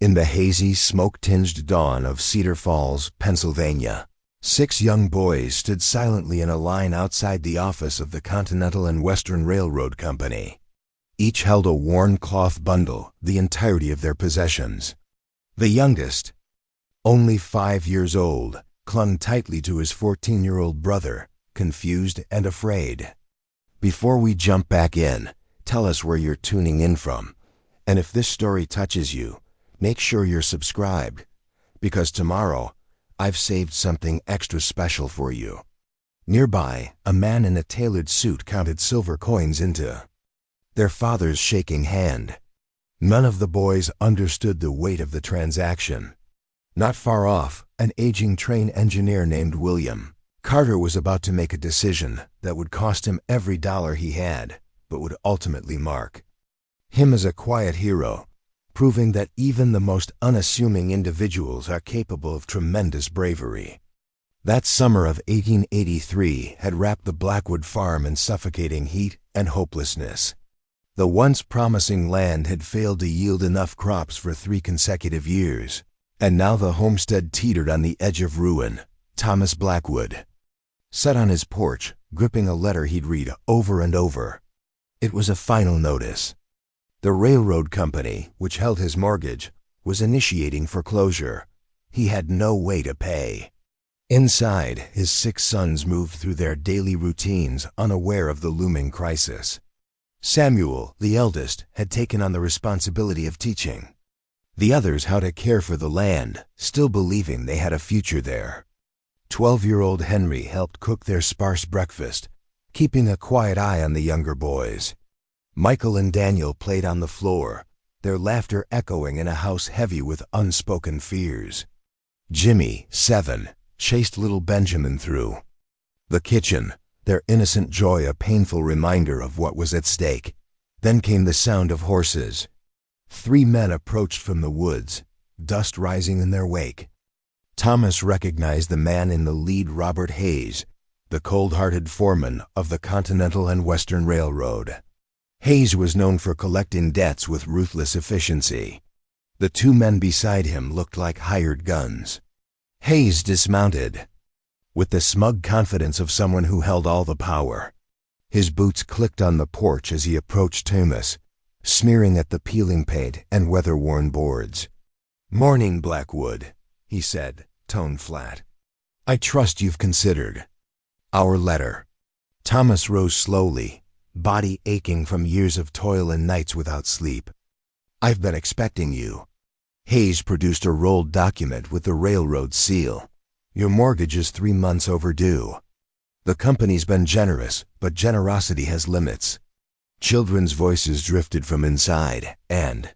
In the hazy, smoke-tinged dawn of Cedar Falls, Pennsylvania, 6 young boys stood silently in a line outside the office of the Continental and Western Railroad Company. Each held a worn cloth bundle, the entirety of their possessions. The youngest, only 5 years old, clung tightly to his 14-year-old brother, confused and afraid. Before we jump back in, tell us where you're tuning in from. And if this story touches you, make sure you're subscribed, because tomorrow I've saved something extra special for you. Nearby, a man in a tailored suit counted silver coins into their father's shaking hand. None of the boys understood the weight of the transaction. Not far off, an aging train engineer named William Carter was about to make a decision that would cost him every dollar he had, but would ultimately mark him as a quiet hero, proving that even the most unassuming individuals are capable of tremendous bravery. That summer of 1883 had wrapped the Blackwood farm in suffocating heat and hopelessness. The once promising land had failed to yield enough crops for 3 consecutive years, and now the homestead teetered on the edge of ruin. Thomas Blackwood sat on his porch, gripping a letter he'd read over and over. It was a final notice. The railroad company, which held his mortgage, was initiating foreclosure. He had no way to pay. Inside, his 6 sons moved through their daily routines, unaware of the looming crisis. Samuel, the eldest, had taken on the responsibility of teaching the others how to care for the land, still believing they had a future there. 12-year-old Henry helped cook their sparse breakfast, keeping a quiet eye on the younger boys. Michael and Daniel played on the floor, their laughter echoing in a house heavy with unspoken fears. Jimmy, 7, chased little Benjamin through the kitchen, their innocent joy a painful reminder of what was at stake. Then came the sound of horses. 3 men approached from the woods, dust rising in their wake. Thomas recognized the man in the lead, Robert Hayes, the cold-hearted foreman of the Continental and Western Railroad. Hayes was known for collecting debts with ruthless efficiency. The 2 men beside him looked like hired guns. Hayes dismounted with the smug confidence of someone who held all the power. His boots clicked on the porch as he approached Thomas, smearing at the peeling paint and weather-worn boards. "Morning, Blackwood," he said, tone flat. "I trust you've considered our letter." Thomas rose slowly, body aching from years of toil and nights without sleep. "I've been expecting you." Hayes produced a rolled document with the railroad seal. "Your mortgage is 3 months overdue. The company's been generous, but generosity has limits." Children's voices drifted from inside, and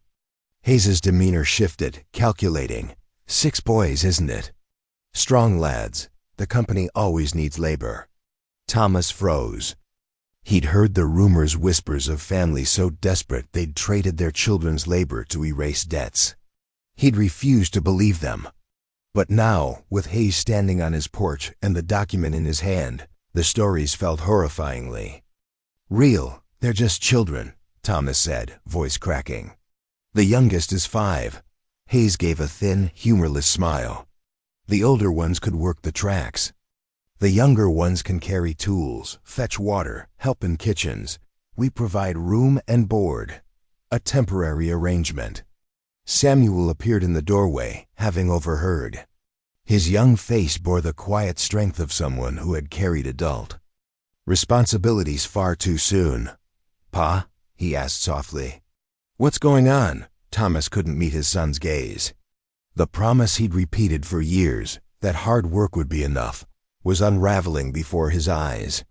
Hayes's demeanor shifted, calculating. 6 boys, isn't it? Strong lads. The company always needs labor. Thomas froze. He'd heard the rumors, whispers of families so desperate they'd traded their children's labor to erase debts. He'd refused to believe them. But now, with Hayes standing on his porch and the document in his hand, the stories felt horrifyingly real. "They're just children," Thomas said, voice cracking. "The youngest is 5. Hayes gave a thin, humorless smile. "The older ones could work the tracks. The younger ones can carry tools, fetch water, help in kitchens. We provide room and board. A temporary arrangement." Samuel appeared in the doorway, having overheard. His young face bore the quiet strength of someone who had carried adult responsibilities far too soon. "Pa?" he asked softly. "What's going on?" Thomas couldn't meet his son's gaze. The promise he'd repeated for years, that hard work would be enough, was unraveling before his eyes.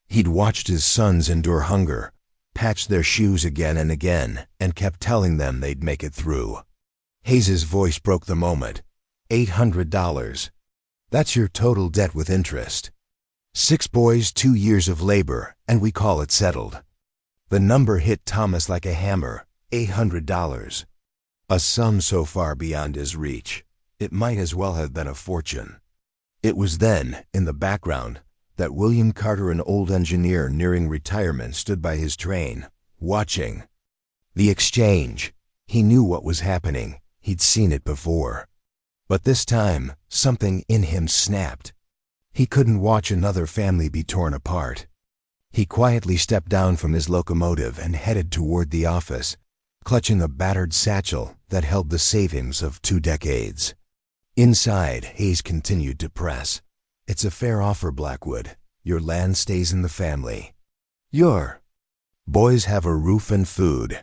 He'd watched his sons endure hunger, patch their shoes again and again, and kept telling them they'd make it through. Hayes's voice broke the moment. $800. That's your total debt with interest. 6 boys, 2 years of labor, and we call it settled. The number hit Thomas like a hammer. $800. A sum so far beyond his reach, it might as well have been a fortune. It was then, in the background, that William Carter, an old engineer nearing retirement, stood by his train, watching the exchange. He knew what was happening. He'd seen it before. But this time, something in him snapped. He couldn't watch another family be torn apart. He quietly stepped down from his locomotive and headed toward the office, clutching a battered satchel that held the savings of 2 decades. Inside, Hayes continued to press. "It's a fair offer, Blackwood. Your land stays in the family. Your boys have a roof and food."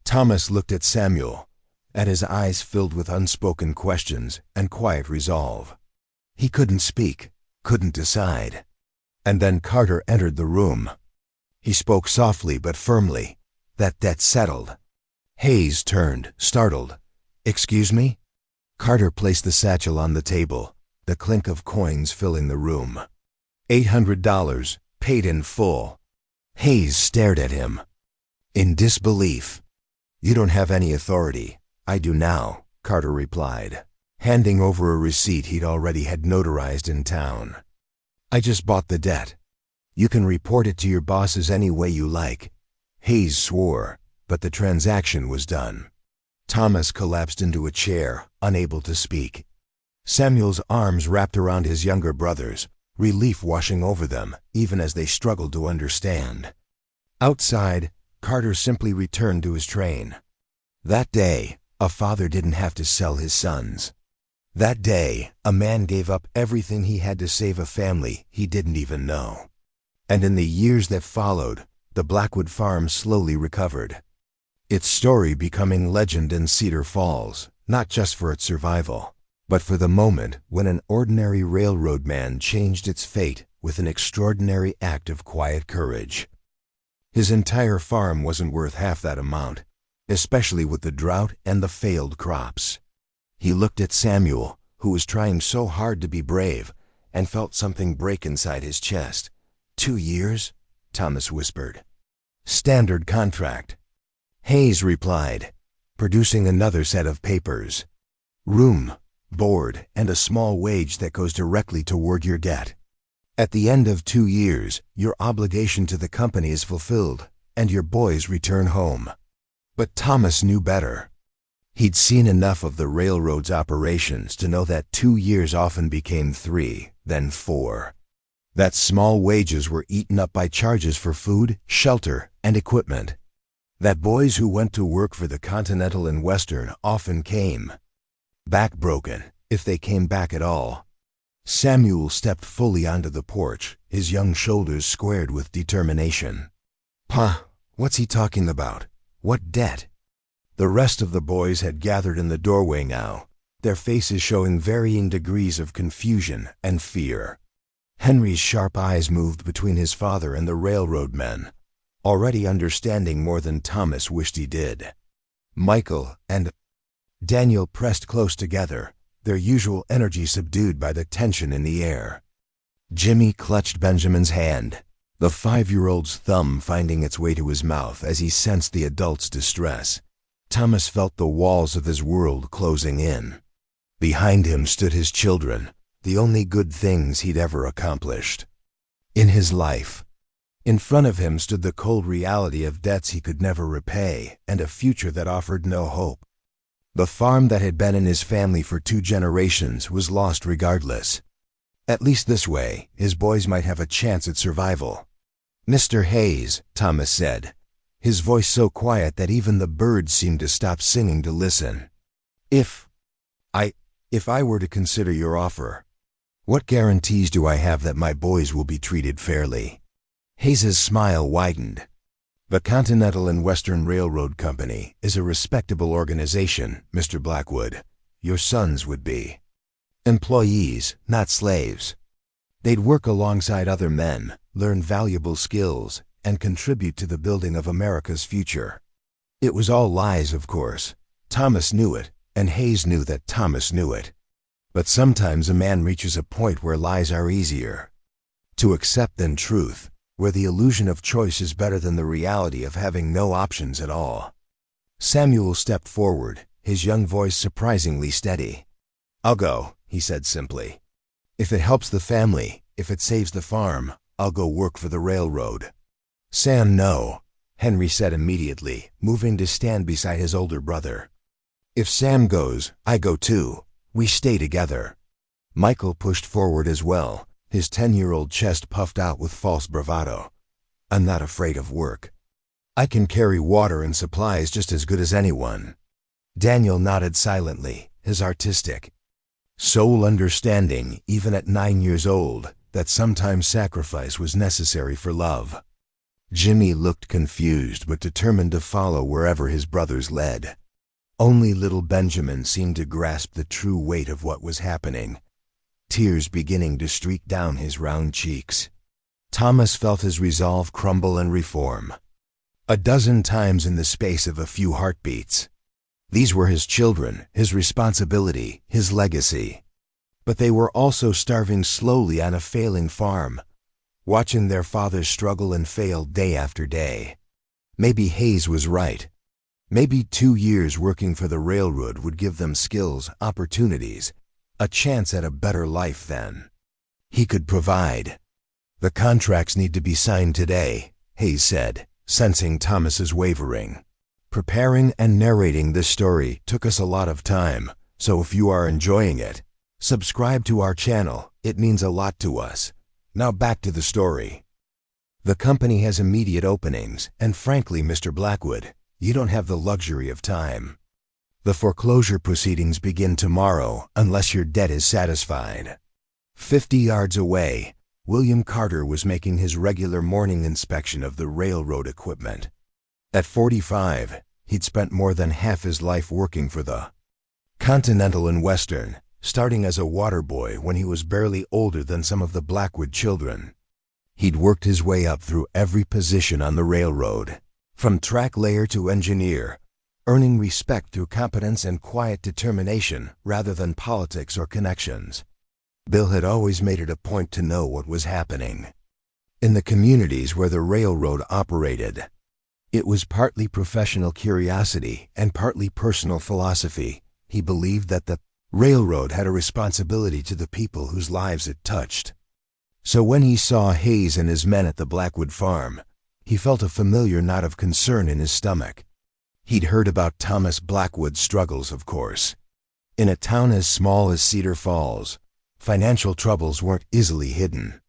Thomas looked at Samuel, at his eyes filled with unspoken questions and quiet resolve. He couldn't speak, couldn't decide. And then Carter entered the room. He spoke softly but firmly. "That debt's settled." Hayes turned, startled. "Excuse me?" Carter placed the satchel on the table, the clink of coins filling the room. $800, paid in full. Hayes stared at him, in disbelief. "You don't have any authority. I do now," Carter replied, handing over a receipt he'd already had notarized in town. "I just bought the debt. You can report it to your bosses any way you like." Hayes swore, but the transaction was done. Thomas collapsed into a chair, unable to speak. Samuel's arms wrapped around his younger brothers, relief washing over them, even as they struggled to understand. Outside, Carter simply returned to his train. That day, a father didn't have to sell his sons. That day, a man gave up everything he had to save a family he didn't even know. And in the years that followed, the Blackwood farm slowly recovered. Its story becoming legend in Cedar Falls, not just for its survival, but for the moment when an ordinary railroad man changed its fate with an extraordinary act of quiet courage. His entire farm wasn't worth half that amount, especially with the drought and the failed crops. He looked at Samuel, who was trying so hard to be brave, and felt something break inside his chest. 2 years? Thomas whispered. "Standard contract." Hayes replied, producing another set of papers. "Room, board, and a small wage that goes directly toward your debt. At the end of 2 years, your obligation to the company is fulfilled, and your boys return home." But Thomas knew better. He'd seen enough of the railroad's operations to know that 2 years often became 3, then 4. That small wages were eaten up by charges for food, shelter, and equipment. That boys who went to work for the Continental and Western often came back broken, if they came back at all. Samuel stepped fully onto the porch, his young shoulders squared with determination. "Pa, what's he talking about? What debt?" The rest of the boys had gathered in the doorway now, their faces showing varying degrees of confusion and fear. Henry's sharp eyes moved between his father and the railroad men, already understanding more than Thomas wished he did. Michael and Daniel pressed close together, their usual energy subdued by the tension in the air. Jimmy clutched Benjamin's hand, the 5-year-old's thumb finding its way to his mouth as he sensed the adult's distress. Thomas felt the walls of his world closing in. Behind him stood his children, the only good things he'd ever accomplished in his life. In front of him stood the cold reality of debts he could never repay and a future that offered no hope. The farm that had been in his family for 2 generations was lost regardless. At least this way, his boys might have a chance at survival. "Mr. Hayes," Thomas said, his voice so quiet that even the birds seemed to stop singing to listen. If I were to consider your offer, what guarantees do I have that my boys will be treated fairly?" Hayes's smile widened. "The Continental and Western Railroad Company is a respectable organization, Mr. Blackwood. Your sons would be employees, not slaves. They'd work alongside other men, learn valuable skills, and contribute to the building of America's future." It was all lies, of course. Thomas knew it, and Hayes knew that Thomas knew it. But sometimes a man reaches a point where lies are easier to accept than truth, where the illusion of choice is better than the reality of having no options at all. Samuel stepped forward, his young voice surprisingly steady. "I'll go," he said simply. "If it helps the family, if it saves the farm, I'll go work for the railroad." "Sam, no," Henry said immediately, moving to stand beside his older brother. If Sam goes, I go too. We stay together. Michael pushed forward as well, his 10-year-old chest puffed out with false bravado. I'm not afraid of work. I can carry water and supplies just as good as anyone. Daniel nodded silently, his artistic soul understanding, even at 9 years old, that sometimes sacrifice was necessary for love. Jimmy looked confused but determined to follow wherever his brothers led. Only little Benjamin seemed to grasp the true weight of what was happening, tears beginning to streak down his round cheeks. Thomas felt his resolve crumble and reform. A dozen times in the space of a few heartbeats. These were his children, his responsibility, his legacy. But they were also starving slowly on a failing farm, watching their fathers struggle and fail day after day. Maybe Hayes was right. Maybe 2 years working for the railroad would give them skills, opportunities, a chance at a better life then. He could provide. The contracts need to be signed today, Hayes said, sensing Thomas's wavering. Preparing and narrating this story took us a lot of time, so if you are enjoying it, subscribe to our channel. It means a lot to us. Now back to the story. The company has immediate openings, and frankly, Mr. Blackwood, you don't have the luxury of time. The foreclosure proceedings begin tomorrow unless your debt is satisfied. 50 yards away, William Carter was making his regular morning inspection of the railroad equipment. At 45, he'd spent more than half his life working for the Continental and Western, starting as a water boy when he was barely older than some of the Blackwood children. He'd worked his way up through every position on the railroad, from track layer to engineer, earning respect through competence and quiet determination rather than politics or connections. Bill had always made it a point to know what was happening in the communities where the railroad operated. It was partly professional curiosity and partly personal philosophy. He believed that the railroad had a responsibility to the people whose lives it touched. So when he saw Hayes and his men at the Blackwood farm, he felt a familiar knot of concern in his stomach. He'd heard about Thomas Blackwood's struggles, of course. In a town as small as Cedar Falls, financial troubles weren't easily hidden.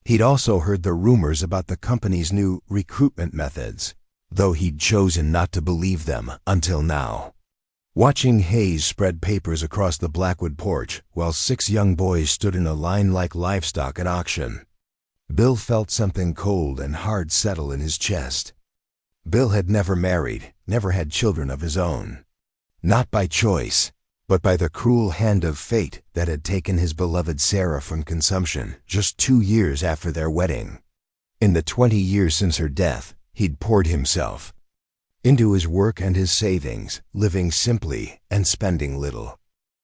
He'd also heard the rumors about the company's new recruitment methods, though he'd chosen not to believe them until now. Watching Hayes spread papers across the Blackwood porch while 6 young boys stood in a line like livestock at auction, Bill felt something cold and hard settle in his chest. Bill had never married, never had children of his own. Not by choice, but by the cruel hand of fate that had taken his beloved Sarah from consumption just 2 years after their wedding. In the 20 years since her death, he'd poured himself into his work and his savings, living simply and spending little.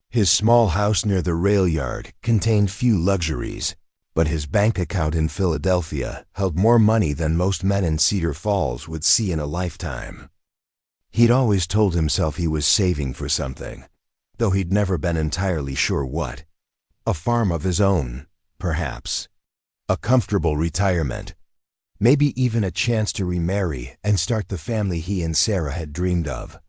His small house near the rail yard contained few luxuries, but his bank account in Philadelphia held more money than most men in Cedar Falls would see in a lifetime. He'd always told himself he was saving for something, though he'd never been entirely sure what. A farm of his own, perhaps. A comfortable retirement. Maybe even a chance to remarry and start the family he and Sarah had dreamed of.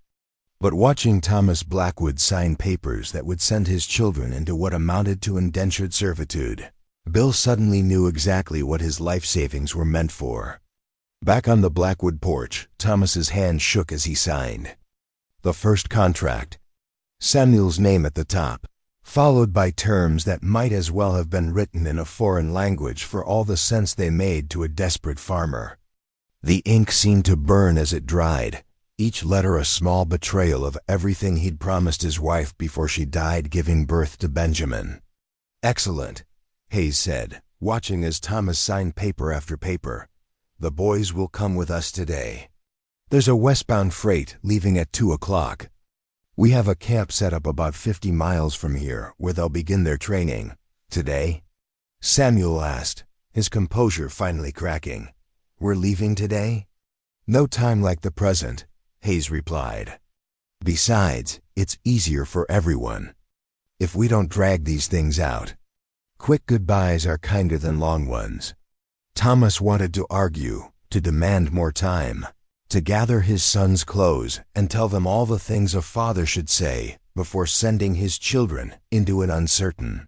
But watching Thomas Blackwood sign papers that would send his children into what amounted to indentured servitude, Bill suddenly knew exactly what his life savings were meant for. Back on the Blackwood porch, Thomas's hand shook as he signed. The first contract. Samuel's name at the top, followed by terms that might as well have been written in a foreign language for all the sense they made to a desperate farmer. The ink seemed to burn as it dried, each letter a small betrayal of everything he'd promised his wife before she died giving birth to Benjamin. Excellent, Hayes said, watching as Thomas signed paper after paper. The boys will come with us today. There's a westbound freight leaving at 2 o'clock. We have a camp set up about 50 miles from here where they'll begin their training. Today? Samuel asked, his composure finally cracking. We're leaving today? No time like the present, Hayes replied. Besides, it's easier for everyone. If we don't drag these things out. Quick goodbyes are kinder than long ones. Thomas wanted to argue, to demand more time, to gather his sons close and tell them all the things a father should say before sending his children into an uncertain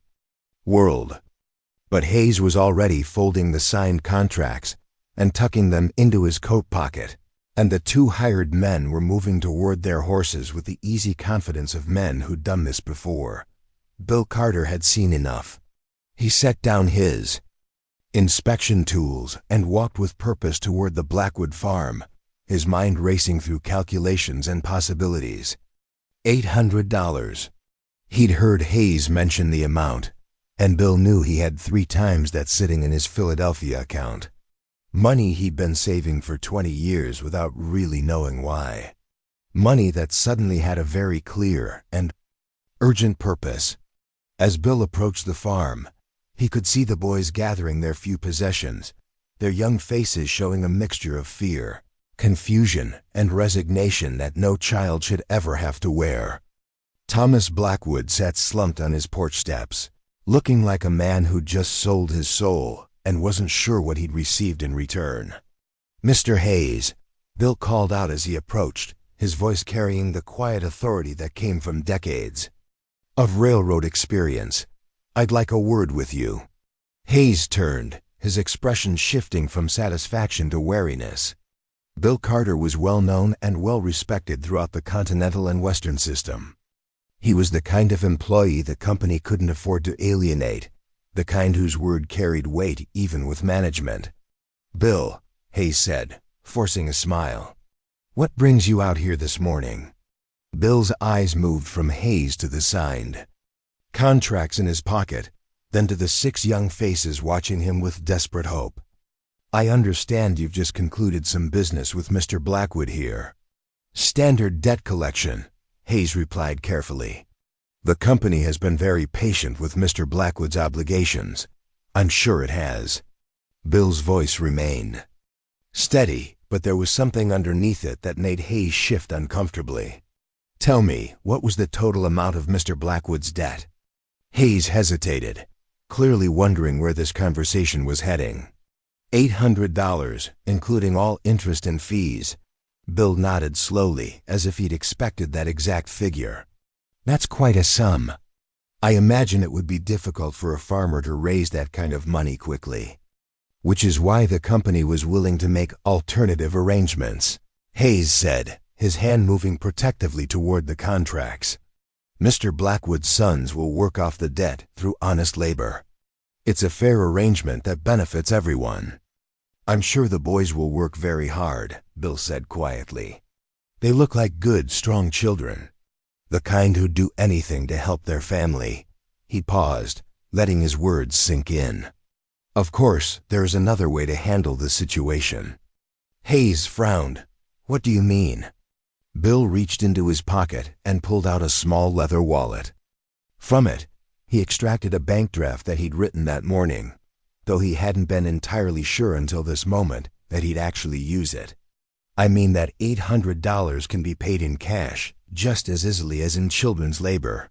world. But Hayes was already folding the signed contracts and tucking them into his coat pocket, and the two hired men were moving toward their horses with the easy confidence of men who'd done this before. Bill Carter had seen enough. He set down his inspection tools and walked with purpose toward the Blackwood farm, his mind racing through calculations and possibilities. $800. He'd heard Hayes mention the amount, and Bill knew he had 3 times that sitting in his Philadelphia account. Money he'd been saving for 20 years without really knowing why. Money that suddenly had a very clear and urgent purpose. As Bill approached the farm, he could see the boys gathering their few possessions, their young faces showing a mixture of fear, confusion, and resignation that no child should ever have to wear. Thomas Blackwood sat slumped on his porch steps, looking like a man who'd just sold his soul and wasn't sure what he'd received in return. "Mr. Hayes," Bill called out as he approached, his voice carrying the quiet authority that came from decades of railroad experience. "I'd like a word with you." Hayes turned, his expression shifting from satisfaction to wariness. Bill Carter was well known and well respected throughout the Continental and Western system. He was the kind of employee the company couldn't afford to alienate, the kind whose word carried weight even with management. "Bill," Hayes said, forcing a smile, "what brings you out here this morning?" Bill's eyes moved from Hayes to the signed contracts in his pocket, then to the 6 young faces watching him with desperate hope. "I understand you've just concluded some business with Mr. Blackwood here." "Standard debt collection," Hayes replied carefully. "The company has been very patient with Mr. Blackwood's obligations. I'm sure it has." Bill's voice remained steady, but there was something underneath it that made Hayes shift uncomfortably. "Tell me, what was the total amount of Mr. Blackwood's debt?" Hayes hesitated, clearly wondering where this conversation was heading. $800, including all interest and fees. Bill nodded slowly, as if he'd expected that exact figure. "That's quite a sum. I imagine it would be difficult for a farmer to raise that kind of money quickly. Which is why the company was willing to make alternative arrangements," Hayes said, his hand moving protectively toward the contracts. "Mr. Blackwood's sons will work off the debt through honest labor. It's a fair arrangement that benefits everyone." "I'm sure the boys will work very hard," Bill said quietly. "They look like good, strong children. The kind who'd do anything to help their family." He paused, letting his words sink in. "Of course, there is another way to handle the situation." Hayes frowned. "What do you mean?" Bill reached into his pocket and pulled out a small leather wallet. From it, he extracted a bank draft that he'd written that morning, though he hadn't been entirely sure until this moment that he'd actually use it. "I mean that $800 can be paid in cash just as easily as in children's labor."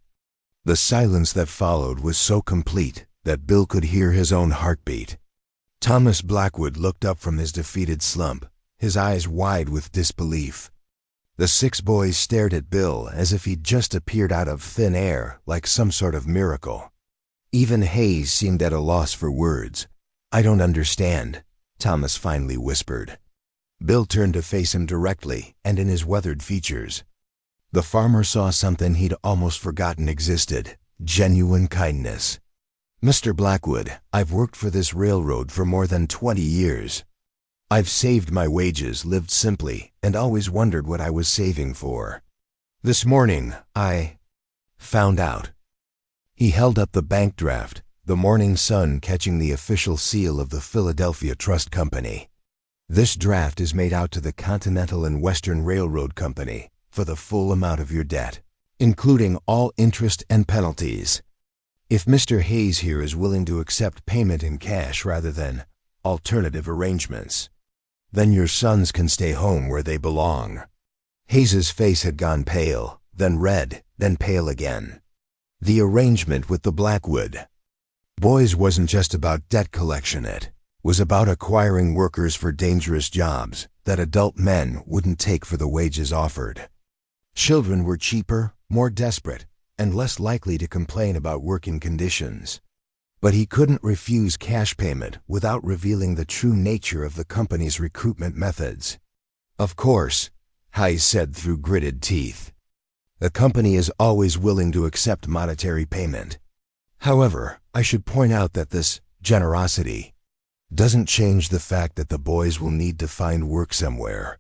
The silence that followed was so complete that Bill could hear his own heartbeat. Thomas Blackwood looked up from his defeated slump, his eyes wide with disbelief. The 6 boys stared at Bill as if he'd just appeared out of thin air, like some sort of miracle. Even Hayes seemed at a loss for words. "I don't understand," Thomas finally whispered. Bill turned to face him directly, and in his weathered features, the farmer saw something he'd almost forgotten existed: genuine kindness. "Mr. Blackwood, I've worked for this railroad for more than 20 years. I've saved my wages, lived simply, and always wondered what I was saving for. This morning, I found out." He held up the bank draft, the morning sun catching the official seal of the Philadelphia Trust Company. "This draft is made out to the Continental and Western Railroad Company for the full amount of your debt, including all interest and penalties. If Mr. Hayes here is willing to accept payment in cash rather than alternative arrangements, then your sons can stay home where they belong." Hayes's face had gone pale, then red, then pale again. The arrangement with the Blackwood boys wasn't just about debt collection. It was about acquiring workers for dangerous jobs that adult men wouldn't take for the wages offered. Children were cheaper, more desperate, and less likely to complain about working conditions. But he couldn't refuse cash payment without revealing the true nature of the company's recruitment methods. "Of course," Hayes said through gritted teeth. "The company is always willing to accept monetary payment. However, I should point out that this generosity doesn't change the fact that the boys will need to find work somewhere.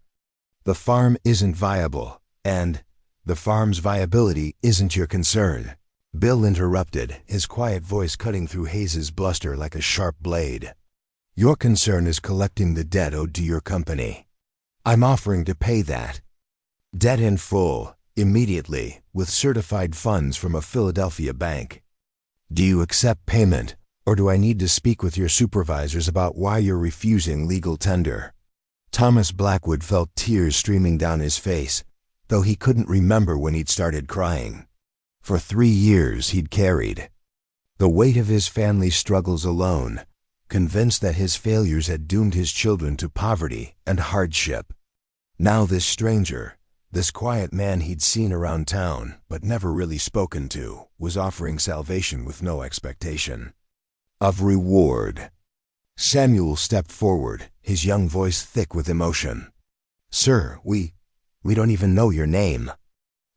The farm isn't viable, and the farm's viability isn't your concern." Bill interrupted, his quiet voice cutting through Hayes's bluster like a sharp blade. "Your concern is collecting the debt owed to your company. I'm offering to pay that debt in full, immediately, with certified funds from a Philadelphia bank. Do you accept payment, or do I need to speak with your supervisors about why you're refusing legal tender?" Thomas Blackwood felt tears streaming down his face, though he couldn't remember when he'd started crying. For 3 years he'd carried the weight of his family's struggles alone, convinced that his failures had doomed his children to poverty and hardship. Now this stranger, this quiet man he'd seen around town but never really spoken to, was offering salvation with no expectation of reward. Samuel stepped forward, his young voice thick with emotion. "Sir, we don't even know your name."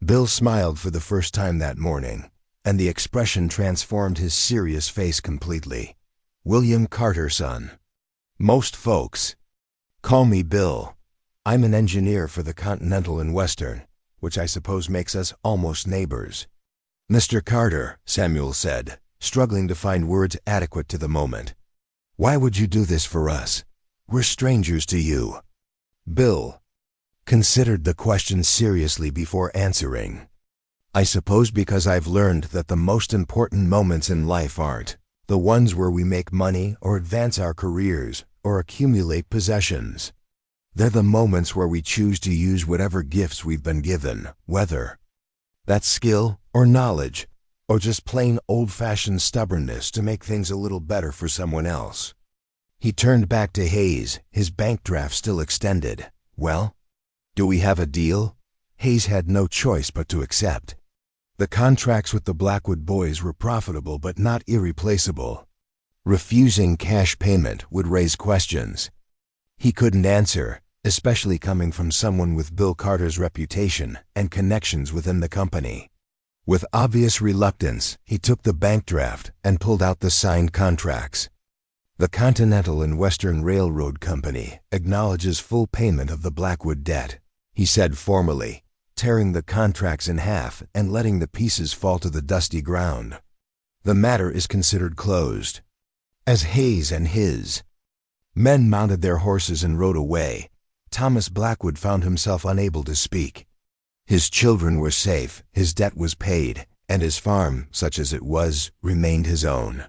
Bill smiled for the first time that morning, and the expression transformed his serious face completely. "William Carter, son. Most folks call me Bill. I'm an engineer for the Continental and Western, which I suppose makes us almost neighbors." "Mr. Carter," Samuel said, struggling to find words adequate to the moment, "why would you do this for us? We're strangers to you." Bill considered the question seriously before answering. "I suppose because I've learned that the most important moments in life aren't the ones where we make money or advance our careers or accumulate possessions. They're the moments where we choose to use whatever gifts we've been given, whether that's skill or knowledge or just plain old-fashioned stubbornness to make things a little better for someone else." He turned back to Hayes, his bank draft still extended. "Well, do we have a deal?" Hayes had no choice but to accept. The contracts with the Blackwood boys were profitable but not irreplaceable. Refusing cash payment would raise questions he couldn't answer, especially coming from someone with Bill Carter's reputation and connections within the company. With obvious reluctance, he took the bank draft and pulled out the signed contracts. "The Continental and Western Railroad Company acknowledges full payment of the Blackwood debt," he said formally, tearing the contracts in half and letting the pieces fall to the dusty ground. "The matter is considered closed." As Hayes and his men mounted their horses and rode away, Thomas Blackwood found himself unable to speak. His children were safe, his debt was paid, and his farm, such as it was, remained his own.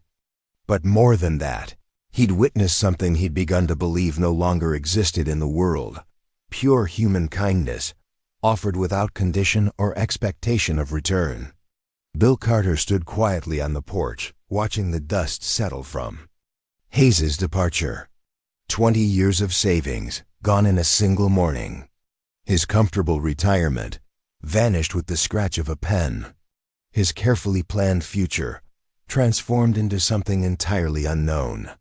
But more than that, he'd witnessed something he'd begun to believe no longer existed in the world: pure human kindness, offered without condition or expectation of return. Bill Carter stood quietly on the porch, watching the dust settle from Hayes's departure. 20 years of savings, gone in a single morning. His comfortable retirement vanished with the scratch of a pen. His carefully planned future transformed into something entirely unknown.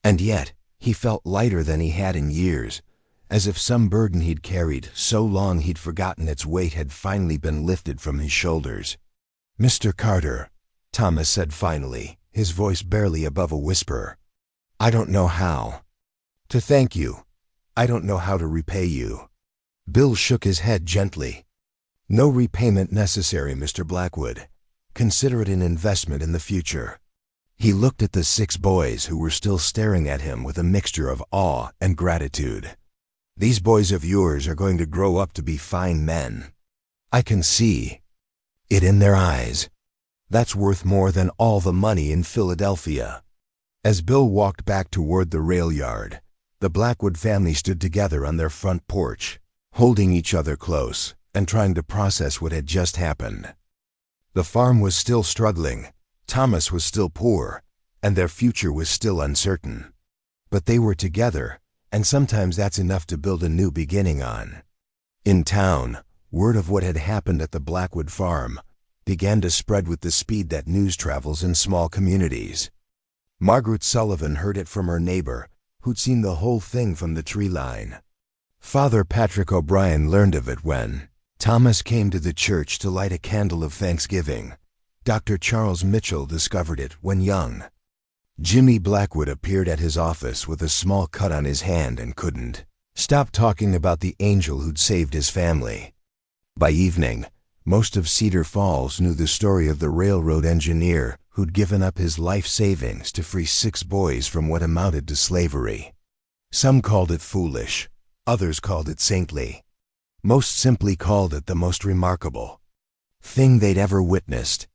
And yet, he felt lighter than he had in years, as if some burden he'd carried so long he'd forgotten its weight had finally been lifted from his shoulders. "Mr. Carter," Thomas said finally, his voice barely above a whisper, "I don't know how to thank you. I don't know how to repay you." Bill shook his head gently. "No repayment necessary, Mr. Blackwood. Consider it an investment in the future." He looked at the 6 boys who were still staring at him with a mixture of awe and gratitude. "These boys of yours are going to grow up to be fine men. I can see it in their eyes. That's worth more than all the money in Philadelphia." As Bill walked back toward the rail yard, the Blackwood family stood together on their front porch, holding each other close and trying to process what had just happened. The farm was still struggling, Thomas was still poor, and their future was still uncertain. But they were together, and sometimes that's enough to build a new beginning on. In town, word of what had happened at the Blackwood farm began to spread with the speed that news travels in small communities. Margaret Sullivan heard it from her neighbor, who'd seen the whole thing from the tree line. Father Patrick O'Brien learned of it when Thomas came to the church to light a candle of thanksgiving. Dr. Charles Mitchell discovered it when young. Jimmy Blackwood appeared at his office with a small cut on his hand and couldn't stop talking about the angel who'd saved his family. By evening, most of Cedar Falls knew the story of the railroad engineer who'd given up his life savings to free 6 boys from what amounted to slavery. Some called it foolish, others called it saintly. Most simply called it the most remarkable thing they'd ever witnessed.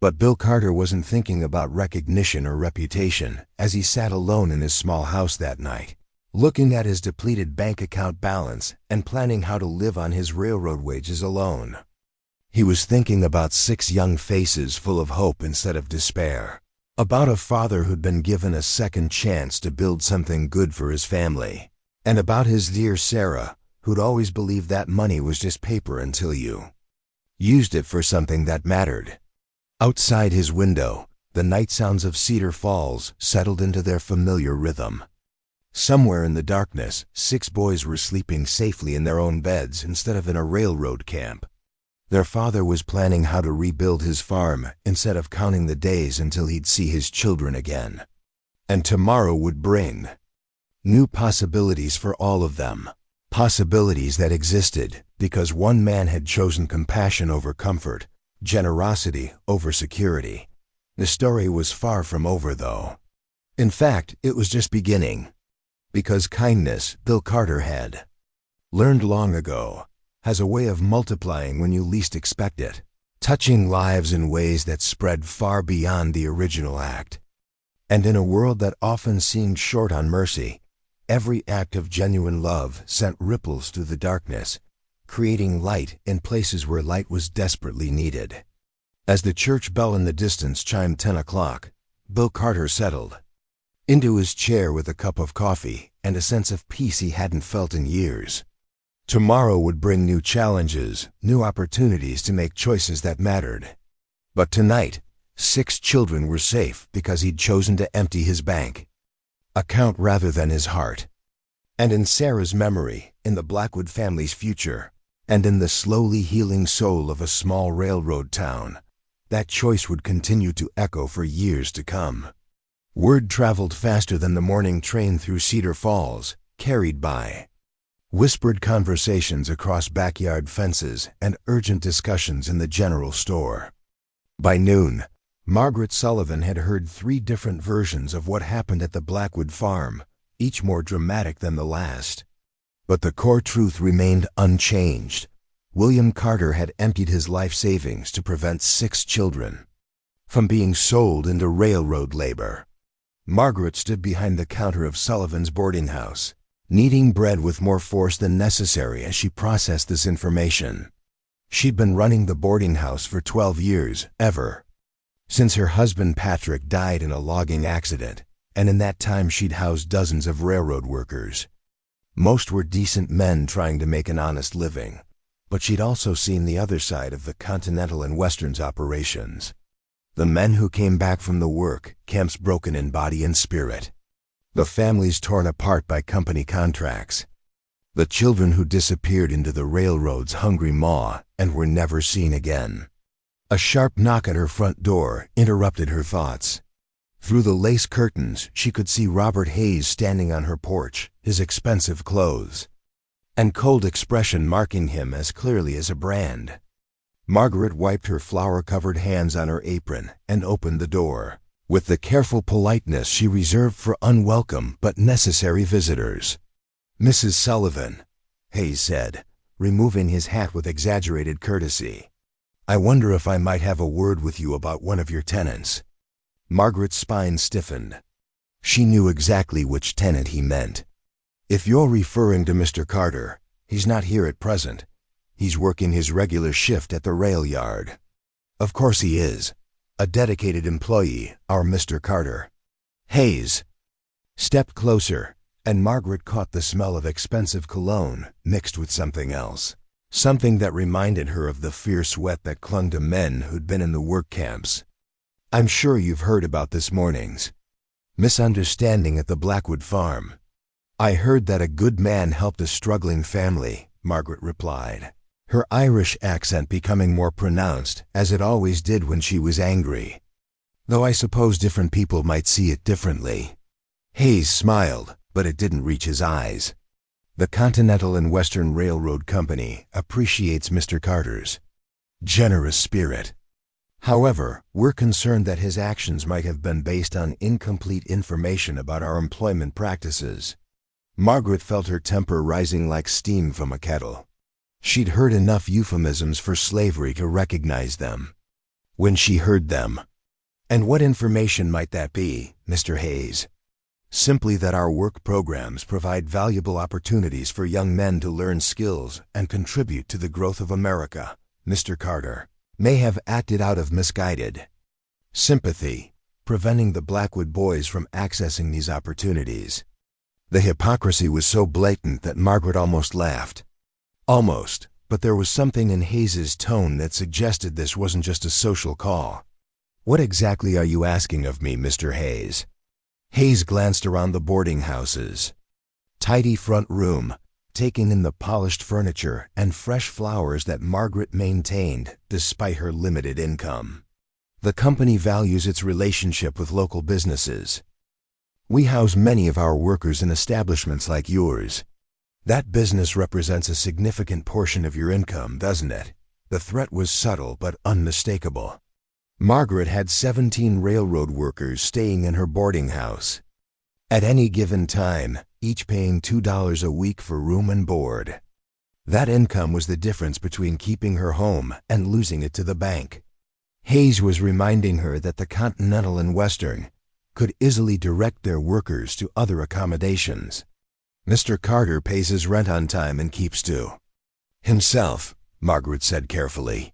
But Bill Carter wasn't thinking about recognition or reputation as he sat alone in his small house that night, looking at his depleted bank account balance and planning how to live on his railroad wages alone. He was thinking about 6 young faces full of hope instead of despair, about a father who'd been given a second chance to build something good for his family, and about his dear Sarah, who'd always believed that money was just paper until you used it for something that mattered. Outside his window, the night sounds of Cedar Falls settled into their familiar rhythm. Somewhere in the darkness, 6 boys were sleeping safely in their own beds instead of in a railroad camp. Their father was planning how to rebuild his farm instead of counting the days until he'd see his children again. And tomorrow would bring new possibilities for all of them. Possibilities that existed because one man had chosen compassion over comfort, generosity over security. The story was far from over, though. In fact, it was just beginning. Because kindness, Bill Carter had learned long ago, has a way of multiplying when you least expect it, touching lives in ways that spread far beyond the original act. And in a world that often seemed short on mercy, every act of genuine love sent ripples through the darkness, creating light in places where light was desperately needed. As the church bell in the distance chimed 10 o'clock, Bill Carter settled into his chair with a cup of coffee and a sense of peace he hadn't felt in years. Tomorrow would bring new challenges, new opportunities to make choices that mattered. But tonight, 6 children were safe because he'd chosen to empty his bank account rather than his heart. And in Sarah's memory, in the Blackwood family's future, and in the slowly healing soul of a small railroad town, that choice would continue to echo for years to come. Word traveled faster than the morning train through Cedar Falls, carried by whispered conversations across backyard fences and urgent discussions in the general store. By noon, Margaret Sullivan had heard 3 different versions of what happened at the Blackwood farm, each more dramatic than the last. But the core truth remained unchanged. William Carter had emptied his life savings to prevent 6 children from being sold into railroad labor. Margaret stood behind the counter of Sullivan's boarding house, kneading bread with more force than necessary as she processed this information. She'd been running the boarding house for 12 years, since her husband Patrick died in a logging accident, and in that time she'd housed dozens of railroad workers. Most were decent men trying to make an honest living, but she'd also seen the other side of the Continental and Western's operations. The men who came back from the work camps broken in body and spirit. The families torn apart by company contracts. The children who disappeared into the railroad's hungry maw and were never seen again. A sharp knock at her front door interrupted her thoughts. Through the lace curtains, she could see Robert Hayes standing on her porch, his expensive clothes and cold expression marking him as clearly as a brand. Margaret wiped her flour-covered hands on her apron and opened the door, with the careful politeness she reserved for unwelcome but necessary visitors. "Mrs. Sullivan," Hayes said, removing his hat with exaggerated courtesy. "I wonder if I might have a word with you about one of your tenants." Margaret's spine stiffened. She knew exactly which tenant he meant. "If you're referring to Mr. Carter, he's not here at present. He's working his regular shift at the rail yard." "Of course he is. A dedicated employee, our Mr. Carter." Hayes stepped closer, and Margaret caught the smell of expensive cologne mixed with something else. Something that reminded her of the fierce sweat that clung to men who'd been in the work camps. "I'm sure you've heard about this morning's misunderstanding at the Blackwood farm." "I heard that a good man helped a struggling family," Margaret replied, her Irish accent becoming more pronounced, as it always did when she was angry. "Though I suppose different people might see it differently." Hayes smiled, but it didn't reach his eyes. "The Continental and Western Railroad Company appreciates Mr. Carter's generous spirit. However, we're concerned that his actions might have been based on incomplete information about our employment practices." Margaret felt her temper rising like steam from a kettle. She'd heard enough euphemisms for slavery to recognize them when she heard them. "And what information might that be, Mr. Hayes?" "Simply that our work programs provide valuable opportunities for young men to learn skills and contribute to the growth of America. Mr. Carter may have acted out of misguided sympathy, preventing the Blackwood boys from accessing these opportunities." The hypocrisy was so blatant that Margaret almost laughed. Almost, but there was something in Hayes's tone that suggested this wasn't just a social call. "What exactly are you asking of me, Mr. Hayes?" Hayes glanced around the boarding house's tidy front room, taking in the polished furniture and fresh flowers that Margaret maintained despite her limited income. "The company values its relationship with local businesses. We house many of our workers in establishments like yours. That business represents a significant portion of your income, doesn't it?" The threat was subtle but unmistakable. Margaret had 17 railroad workers staying in her boarding house at any given time, each paying $2 a week for room and board. That income was the difference between keeping her home and losing it to the bank. Hayes was reminding her that the Continental and Western could easily direct their workers to other accommodations. "Mr. Carter pays his rent on time and keeps to himself," Margaret said carefully.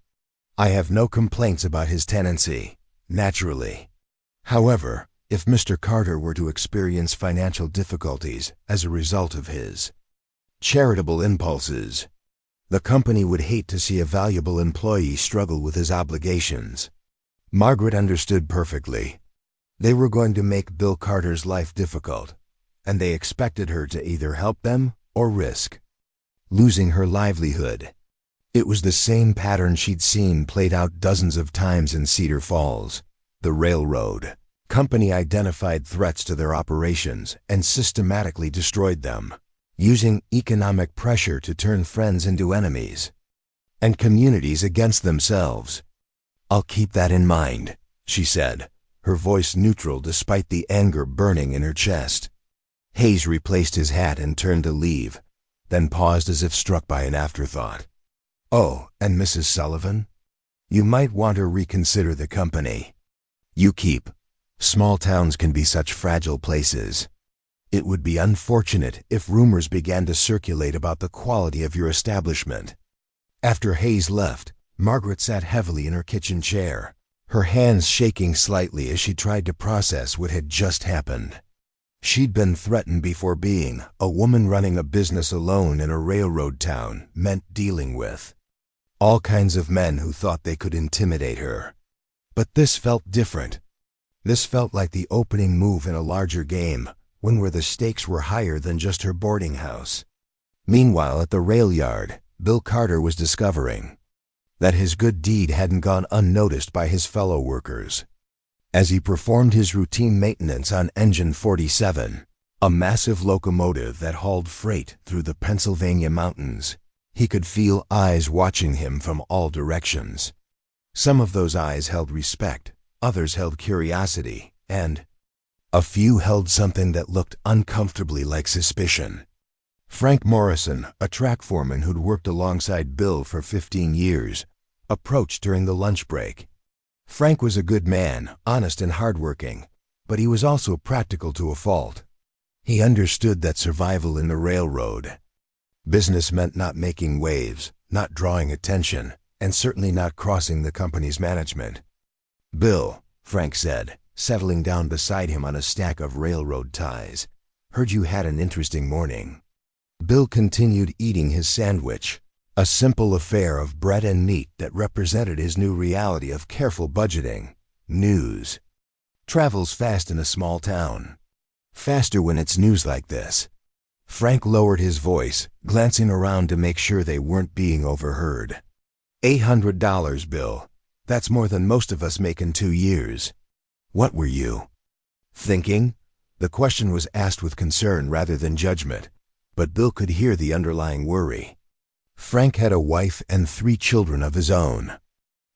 "I have no complaints about his tenancy, naturally. However, if Mr. Carter were to experience financial difficulties as a result of his charitable impulses, the company would hate to see a valuable employee struggle with his obligations." Margaret understood perfectly. They were going to make Bill Carter's life difficult, and they expected her to either help them or risk losing her livelihood. It was the same pattern she'd seen played out dozens of times in Cedar Falls. The railroad company identified threats to their operations and systematically destroyed them, using economic pressure to turn friends into enemies and communities against themselves. "I'll keep that in mind," she said, her voice neutral despite the anger burning in her chest. Hayes replaced his hat and turned to leave, then paused as if struck by an afterthought. "Oh, and Mrs. Sullivan? You might want to reconsider the company you keep. Small towns can be such fragile places. It would be unfortunate if rumors began to circulate about the quality of your establishment." After Hayes left, Margaret sat heavily in her kitchen chair, her hands shaking slightly as she tried to process what had just happened. She'd been threatened before. Being a woman running a business alone in a railroad town meant dealing with all kinds of men who thought they could intimidate her. But this felt different. This felt like the opening move in a larger game, one where the stakes were higher than just her boarding house. Meanwhile, at the rail yard, Bill Carter was discovering that his good deed hadn't gone unnoticed by his fellow workers. As he performed his routine maintenance on Engine 47, a massive locomotive that hauled freight through the Pennsylvania mountains, he could feel eyes watching him from all directions. Some of those eyes held respect, others held curiosity, and a few held something that looked uncomfortably like suspicion. Frank Morrison, a track foreman who'd worked alongside Bill for 15 years, approached during the lunch break. Frank was a good man, honest and hardworking, but he was also practical to a fault. He understood that survival in the railroad business meant not making waves, not drawing attention, and certainly not crossing the company's management. "Bill," Frank said, settling down beside him on a stack of railroad ties, Heard you had an interesting morning. Bill continued eating his sandwich, a simple affair of bread and meat that represented his new reality of careful budgeting. News travels fast in a small town. Faster when it's news like this. Frank lowered his voice, glancing around to make sure they weren't being overheard. $800, Bill. That's more than most of us make in 2 years. What were you thinking? The question was asked with concern rather than judgment, but Bill could hear the underlying worry. Frank had a wife and 3 children of his own.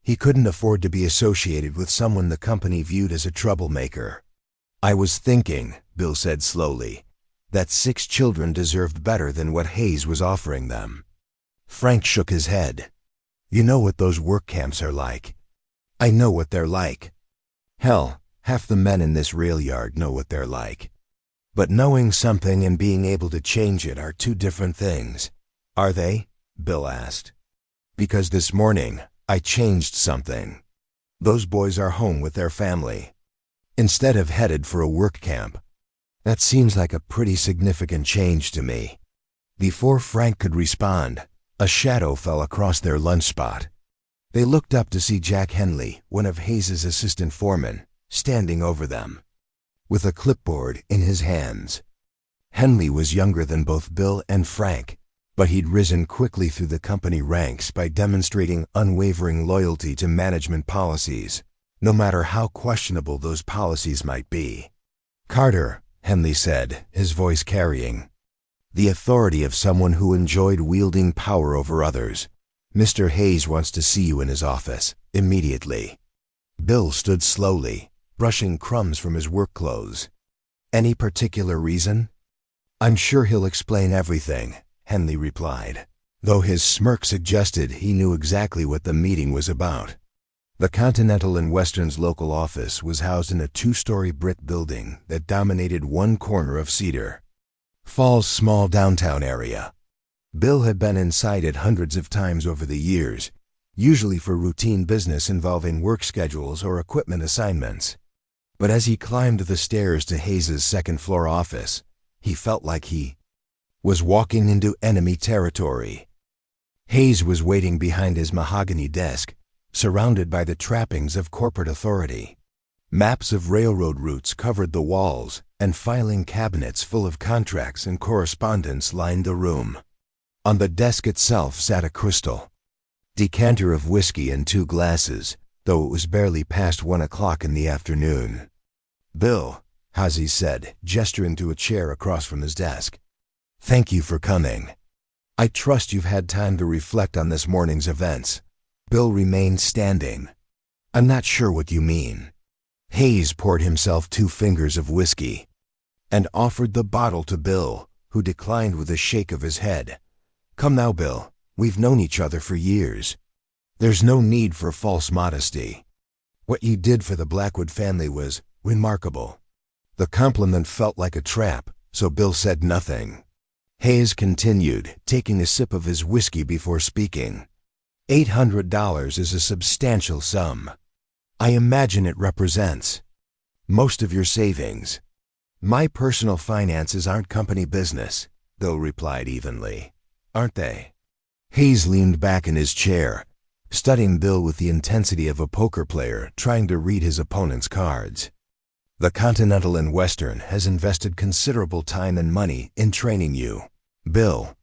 He couldn't afford to be associated with someone the company viewed as a troublemaker. I was thinking, Bill said slowly, that 6 children deserved better than what Hayes was offering them. Frank shook his head. You know what those work camps are like. I know what they're like. Hell, half the men in this rail yard know what they're like. But knowing something and being able to change it are 2 different things. Are they? Bill asked. Because this morning, I changed something. Those boys are home with their family, instead of headed for a work camp. That seems like a pretty significant change to me. Before Frank could respond, a shadow fell across their lunch spot. They looked up to see Jack Henley, one of Hayes's assistant foremen, standing over them, with a clipboard in his hands. Henley was younger than both Bill and Frank, but he'd risen quickly through the company ranks by demonstrating unwavering loyalty to management policies, no matter how questionable those policies might be. Carter, Henley said, his voice carrying the authority of someone who enjoyed wielding power over others. Mr. Hayes wants to see you in his office, immediately. Bill stood slowly, brushing crumbs from his work clothes. Any particular reason? I'm sure he'll explain everything, Henley replied, though his smirk suggested he knew exactly what the meeting was about. The Continental and Western's local office was housed in a 2-story brick building that dominated one corner of Cedar Falls' small downtown area. Bill had been inside it hundreds of times over the years, usually for routine business involving work schedules or equipment assignments. But as he climbed the stairs to Hayes's second-floor office, he felt like he was walking into enemy territory. Hayes was waiting behind his mahogany desk, surrounded by the trappings of corporate authority. Maps of railroad routes covered the walls, and filing cabinets full of contracts and correspondence lined the room. On the desk itself sat a crystal decanter of whiskey and 2 glasses, though it was barely past 1 o'clock in the afternoon. Bill, Hazy said, gesturing to a chair across from his desk. Thank you for coming. I trust you've had time to reflect on this morning's events. Bill remained standing. I'm not sure what you mean. Hayes poured himself 2 fingers of whiskey and offered the bottle to Bill, who declined with a shake of his head. Come now, Bill. We've known each other for years. There's no need for false modesty. What you did for the Blackwood family was remarkable. The compliment felt like a trap, so Bill said nothing. Hayes continued, taking a sip of his whiskey before speaking. $800 is a substantial sum. I imagine it represents most of your savings. My personal finances aren't company business, Bill replied evenly. Aren't they? Hayes leaned back in his chair, studying Bill with the intensity of a poker player trying to read his opponent's cards. The Continental and Western has invested considerable time and money in training you. Bill,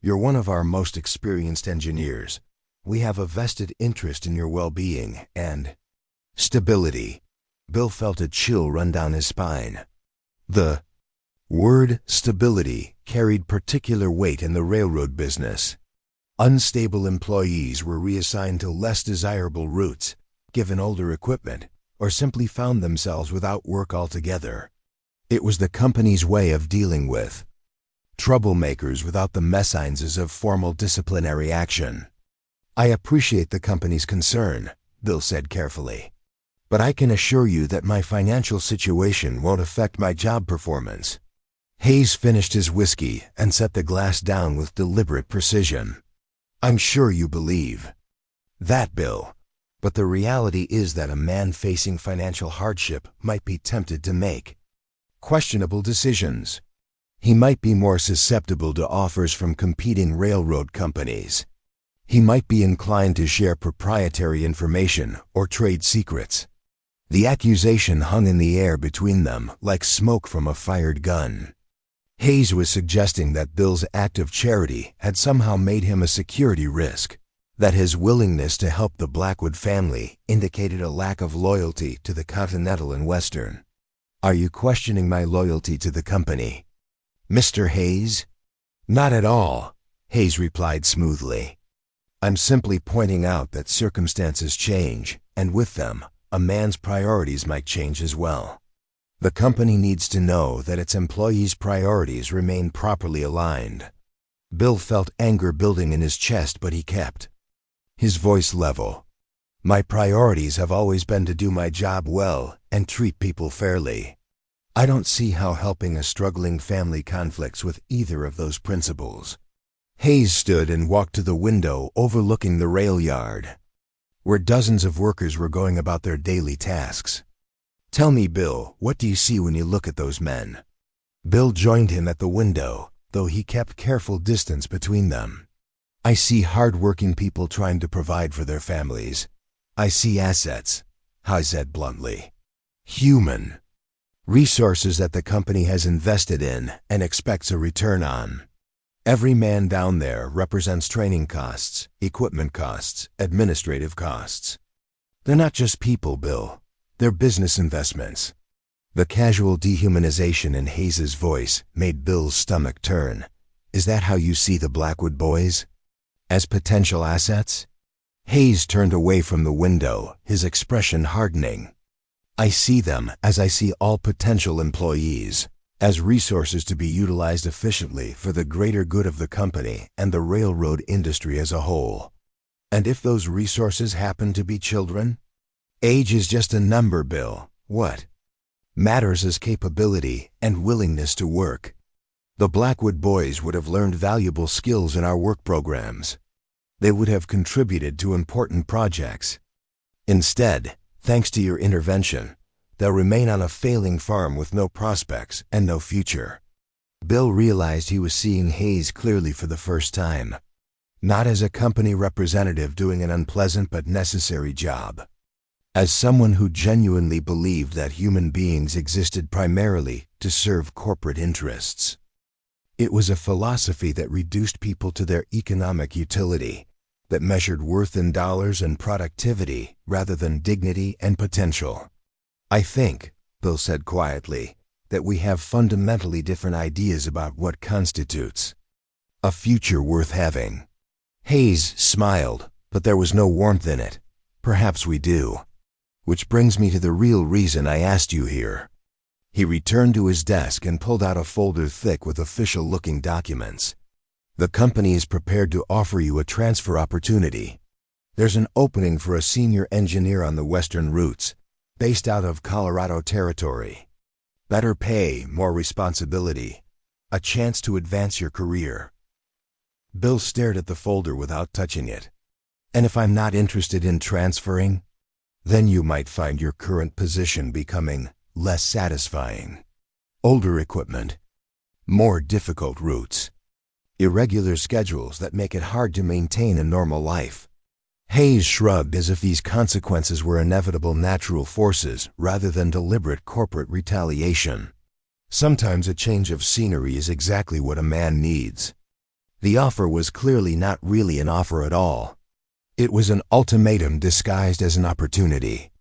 you're one of our most experienced engineers. We have a vested interest in your well-being and stability. Bill felt a chill run down his spine. The word stability carried particular weight in the railroad business. Unstable employees were reassigned to less desirable routes, given older equipment, or simply found themselves without work altogether. It was the company's way of dealing with troublemakers without the mésanges of formal disciplinary action. I appreciate the company's concern, Bill said carefully, but I can assure you that my financial situation won't affect my job performance. Hayes finished his whiskey and set the glass down with deliberate precision. I'm sure you believe that, Bill, but the reality is that a man facing financial hardship might be tempted to make questionable decisions. He might be more susceptible to offers from competing railroad companies. He might be inclined to share proprietary information or trade secrets. The accusation hung in the air between them like smoke from a fired gun. Hayes was suggesting that Bill's act of charity had somehow made him a security risk, that his willingness to help the Blackwood family indicated a lack of loyalty to the Continental and Western. "Are you questioning my loyalty to the company, Mr. Hayes?" "Not at all," Hayes replied smoothly. "I'm simply pointing out that circumstances change, and with them, a man's priorities might change as well. The company needs to know that its employees' priorities remain properly aligned." Bill felt anger building in his chest, but he kept his voice level. "My priorities have always been to do my job well and treat people fairly. I don't see how helping a struggling family conflicts with either of those principles." Hayes stood and walked to the window overlooking the rail yard, where dozens of workers were going about their daily tasks. "Tell me, Bill, what do you see when you look at those men?" Bill joined him at the window, though he kept careful distance between them. "I see hard-working people trying to provide for their families. I see assets," Hayes said bluntly. "Human resources that the company has invested in and expects a return on. Every man down there represents training costs, equipment costs, administrative costs. They're not just people, Bill. They're business investments." The casual dehumanization in Hayes's voice made Bill's stomach turn. "Is that how you see the Blackwood boys? As potential assets?" Hayes turned away from the window, his expression hardening. "I see them as I see all potential employees, as resources to be utilized efficiently for the greater good of the company and the railroad industry as a whole. And if those resources happen to be children? Age is just a number, Bill. What matters is capability and willingness to work. The Blackwood boys would have learned valuable skills in our work programs. They would have contributed to important projects. Instead, thanks to your intervention, they'll remain on a failing farm with no prospects and no future." Bill realized he was seeing Hayes clearly for the first time. Not as a company representative doing an unpleasant but necessary job. As someone who genuinely believed that human beings existed primarily to serve corporate interests. It was a philosophy that reduced people to their economic utility, that measured worth in dollars and productivity rather than dignity and potential. "I think," Bill said quietly, "that we have fundamentally different ideas about what constitutes a future worth having." Hayes smiled, but there was no warmth in it. "Perhaps we do. Which brings me to the real reason I asked you here." He returned to his desk and pulled out a folder thick with official-looking documents. "The company is prepared to offer you a transfer opportunity. There's an opening for a senior engineer on the western routes, based out of Colorado Territory. Better pay, more responsibility, a chance to advance your career." Bill stared at the folder without touching it. "And if I'm not interested in transferring? Then you might find your current position becoming less satisfying. Older equipment, more difficult routes, irregular schedules that make it hard to maintain a normal life." Hayes shrugged as if these consequences were inevitable natural forces rather than deliberate corporate retaliation. Sometimes a change of scenery is exactly what a man needs. The offer was clearly not really an offer at all. It was an ultimatum disguised as an opportunity.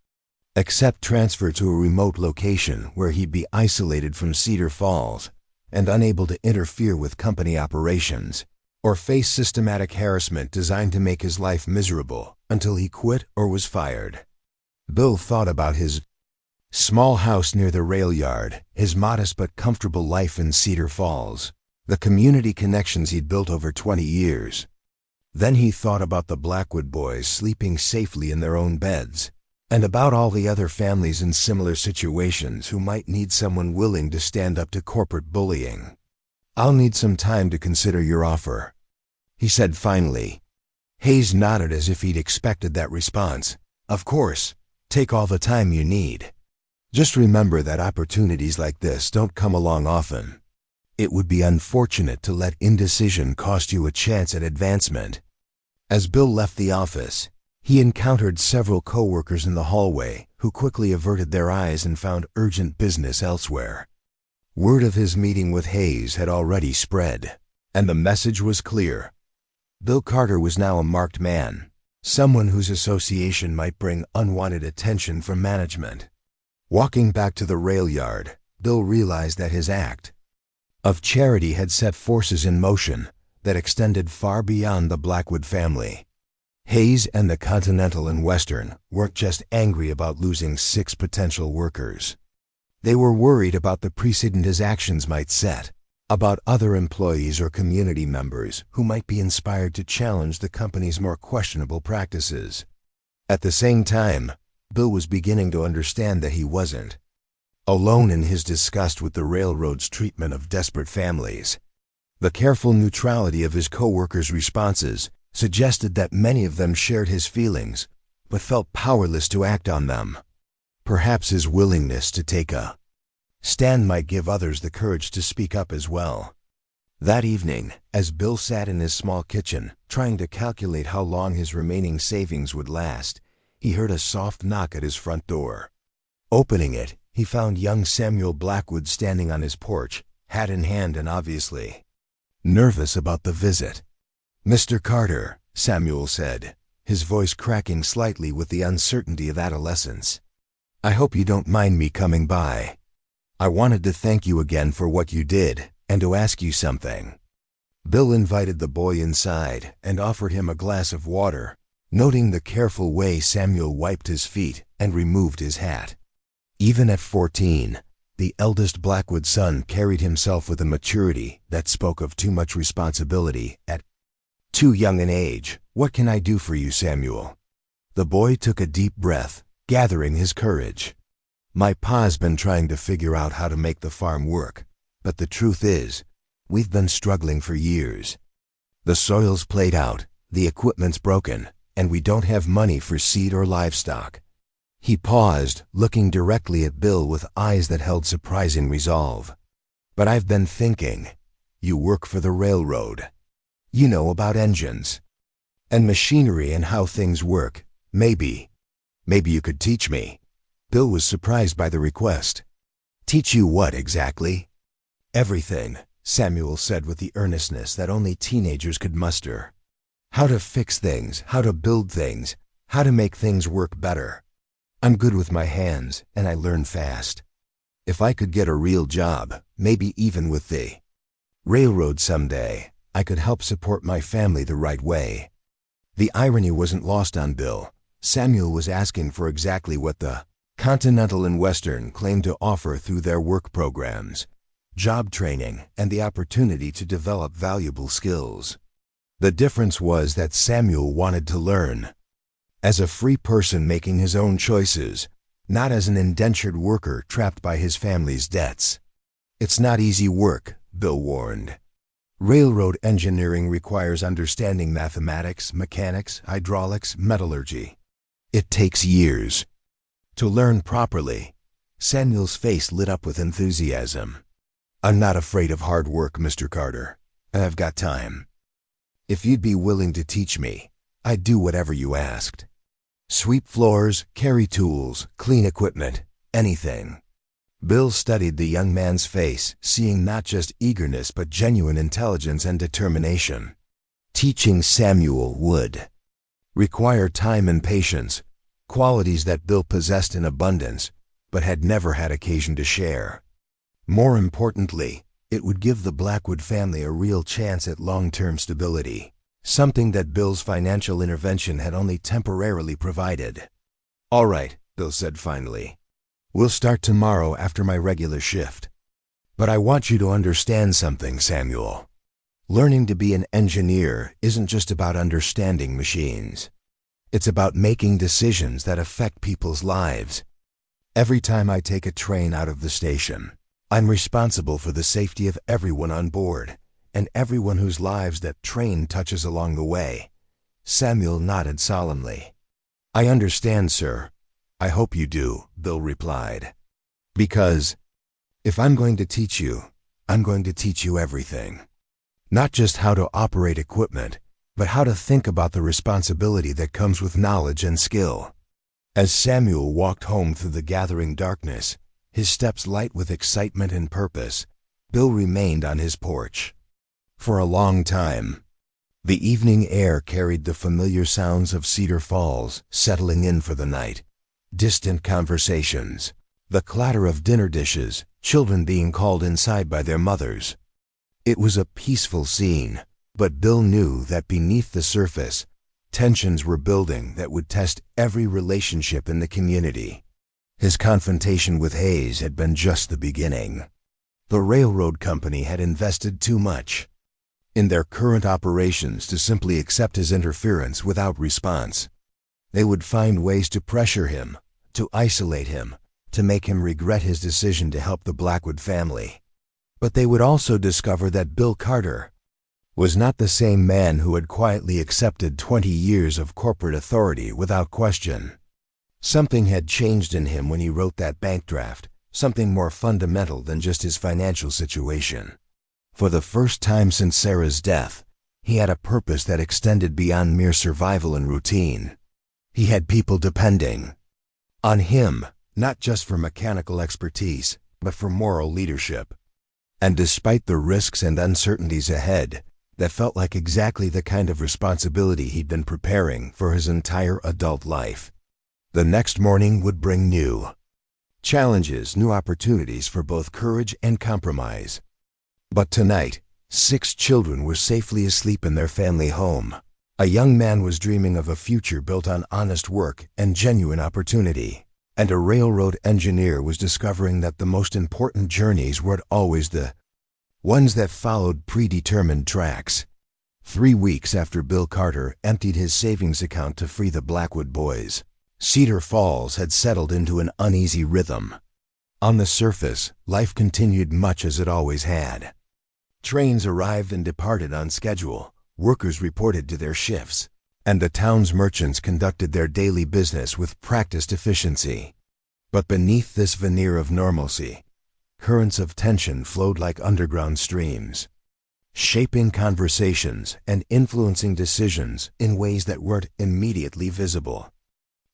Accept transfer to a remote location where he'd be isolated from Cedar Falls and unable to interfere with company operations, or face systematic harassment designed to make his life miserable until he quit or was fired. Bill thought about his small house near the rail yard, his modest but comfortable life in Cedar Falls, the community connections he'd built over 20 years. Then he thought about the Blackwood boys sleeping safely in their own beds, and about all the other families in similar situations who might need someone willing to stand up to corporate bullying. "I'll need some time to consider your offer," he said finally. Hayes nodded as if he'd expected that response. "Of course, take all the time you need. Just remember that opportunities like this don't come along often. It would be unfortunate to let indecision cost you a chance at advancement. As Bill left the office, he encountered several coworkers in the hallway who quickly averted their eyes and found urgent business elsewhere. Word of his meeting with Hayes had already spread, and the message was clear. Bill Carter was now a marked man, someone whose association might bring unwanted attention from management. Walking back to the rail yard, Bill realized that his act of charity had set forces in motion that extended far beyond the Blackwood family. Hayes and the Continental and Western weren't just angry about losing 6 potential workers. They were worried about the precedent his actions might set, about other employees or community members who might be inspired to challenge the company's more questionable practices. At the same time, Bill was beginning to understand that he wasn't alone in his disgust with the railroad's treatment of desperate families. The careful neutrality of his coworkers' responses suggested that many of them shared his feelings, but felt powerless to act on them. Perhaps his willingness to take a stand might give others the courage to speak up as well. That evening, as Bill sat in his small kitchen, trying to calculate how long his remaining savings would last, he heard a soft knock at his front door. Opening it, he found young Samuel Blackwood standing on his porch, hat in hand and obviously nervous about the visit. "Mr. Carter," Samuel said, his voice cracking slightly with the uncertainty of adolescence. "I hope you don't mind me coming by. I wanted to thank you again for what you did, and to ask you something." Bill invited the boy inside and offered him a glass of water, noting the careful way Samuel wiped his feet and removed his hat. Even at 14, the eldest Blackwood son carried himself with a maturity that spoke of too much responsibility at too young an age. "What can I do for you, Samuel?" The boy took a deep breath, gathering his courage. "My pa's been trying to figure out how to make the farm work, but the truth is, we've been struggling for years. The soil's played out, the equipment's broken, and we don't have money for seed or livestock." He paused, looking directly at Bill with eyes that held surprising resolve. "But I've been thinking, you work for the railroad. You know about engines and machinery and how things work. Maybe you could teach me." Bill was surprised by the request. "Teach you what exactly?" "Everything," Samuel said with the earnestness that only teenagers could muster. "How to fix things, how to build things, how to make things work better. I'm good with my hands, and I learn fast. If I could get a real job, maybe even with the railroad someday, I could help support my family the right way." The irony wasn't lost on Bill. Samuel was asking for exactly what the Continental and Western claimed to offer through their work programs: job training and the opportunity to develop valuable skills. The difference was that Samuel wanted to learn as a free person making his own choices, not as an indentured worker trapped by his family's debts. "It's not easy work," Bill warned. "Railroad engineering requires understanding mathematics, mechanics, hydraulics, metallurgy. It takes years to learn properly." Samuel's face lit up with enthusiasm. "I'm not afraid of hard work, Mr. Carter. I've got time. If you'd be willing to teach me, I'd do whatever you asked. Sweep floors, carry tools, clean equipment, anything." Bill studied the young man's face, seeing not just eagerness but genuine intelligence and determination. Teaching Samuel would require time and patience, qualities that Bill possessed in abundance, but had never had occasion to share. More importantly, it would give the Blackwood family a real chance at long-term stability, something that Bill's financial intervention had only temporarily provided. "All right," Bill said finally. "We'll start tomorrow after my regular shift. But I want you to understand something, Samuel. Learning to be an engineer isn't just about understanding machines. It's about making decisions that affect people's lives. Every time I take a train out of the station, I'm responsible for the safety of everyone on board, and everyone whose lives that train touches along the way." Samuel nodded solemnly. "I understand, sir. I hope you do," Bill replied. "Because if I'm going to teach you, I'm going to teach you everything. Not just how to operate equipment, but how to think about the responsibility that comes with knowledge and skill." As Samuel walked home through the gathering darkness, his steps light with excitement and purpose, Bill remained on his porch. For a long time, the evening air carried the familiar sounds of Cedar Falls settling in for the night. Distant conversations, the clatter of dinner dishes, children being called inside by their mothers. It was a peaceful scene, but Bill knew that beneath the surface, tensions were building that would test every relationship in the community. His confrontation with Hayes had been just the beginning. The railroad company had invested too much in their current operations to simply accept his interference without response. They would find ways to pressure him, to isolate him, to make him regret his decision to help the Blackwood family. But they would also discover that Bill Carter was not the same man who had quietly accepted 20 years of corporate authority without question. Something had changed in him when he wrote that bank draft, something more fundamental than just his financial situation. For the first time since Sarah's death, he had a purpose that extended beyond mere survival and routine. He had people depending on him, not just for mechanical expertise, but for moral leadership. And despite the risks and uncertainties ahead, that felt like exactly the kind of responsibility he'd been preparing for his entire adult life. The next morning would bring new challenges, new opportunities for both courage and compromise. But tonight, 6 children were safely asleep in their family home. A young man was dreaming of a future built on honest work and genuine opportunity. And a railroad engineer was discovering that the most important journeys weren't always the ones that followed predetermined tracks. 3 weeks after Bill Carter emptied his savings account to free the Blackwood boys, Cedar Falls had settled into an uneasy rhythm. On the surface, life continued much as it always had. Trains arrived and departed on schedule, workers reported to their shifts, and the town's merchants conducted their daily business with practiced efficiency. But beneath this veneer of normalcy, currents of tension flowed like underground streams, shaping conversations and influencing decisions in ways that weren't immediately visible.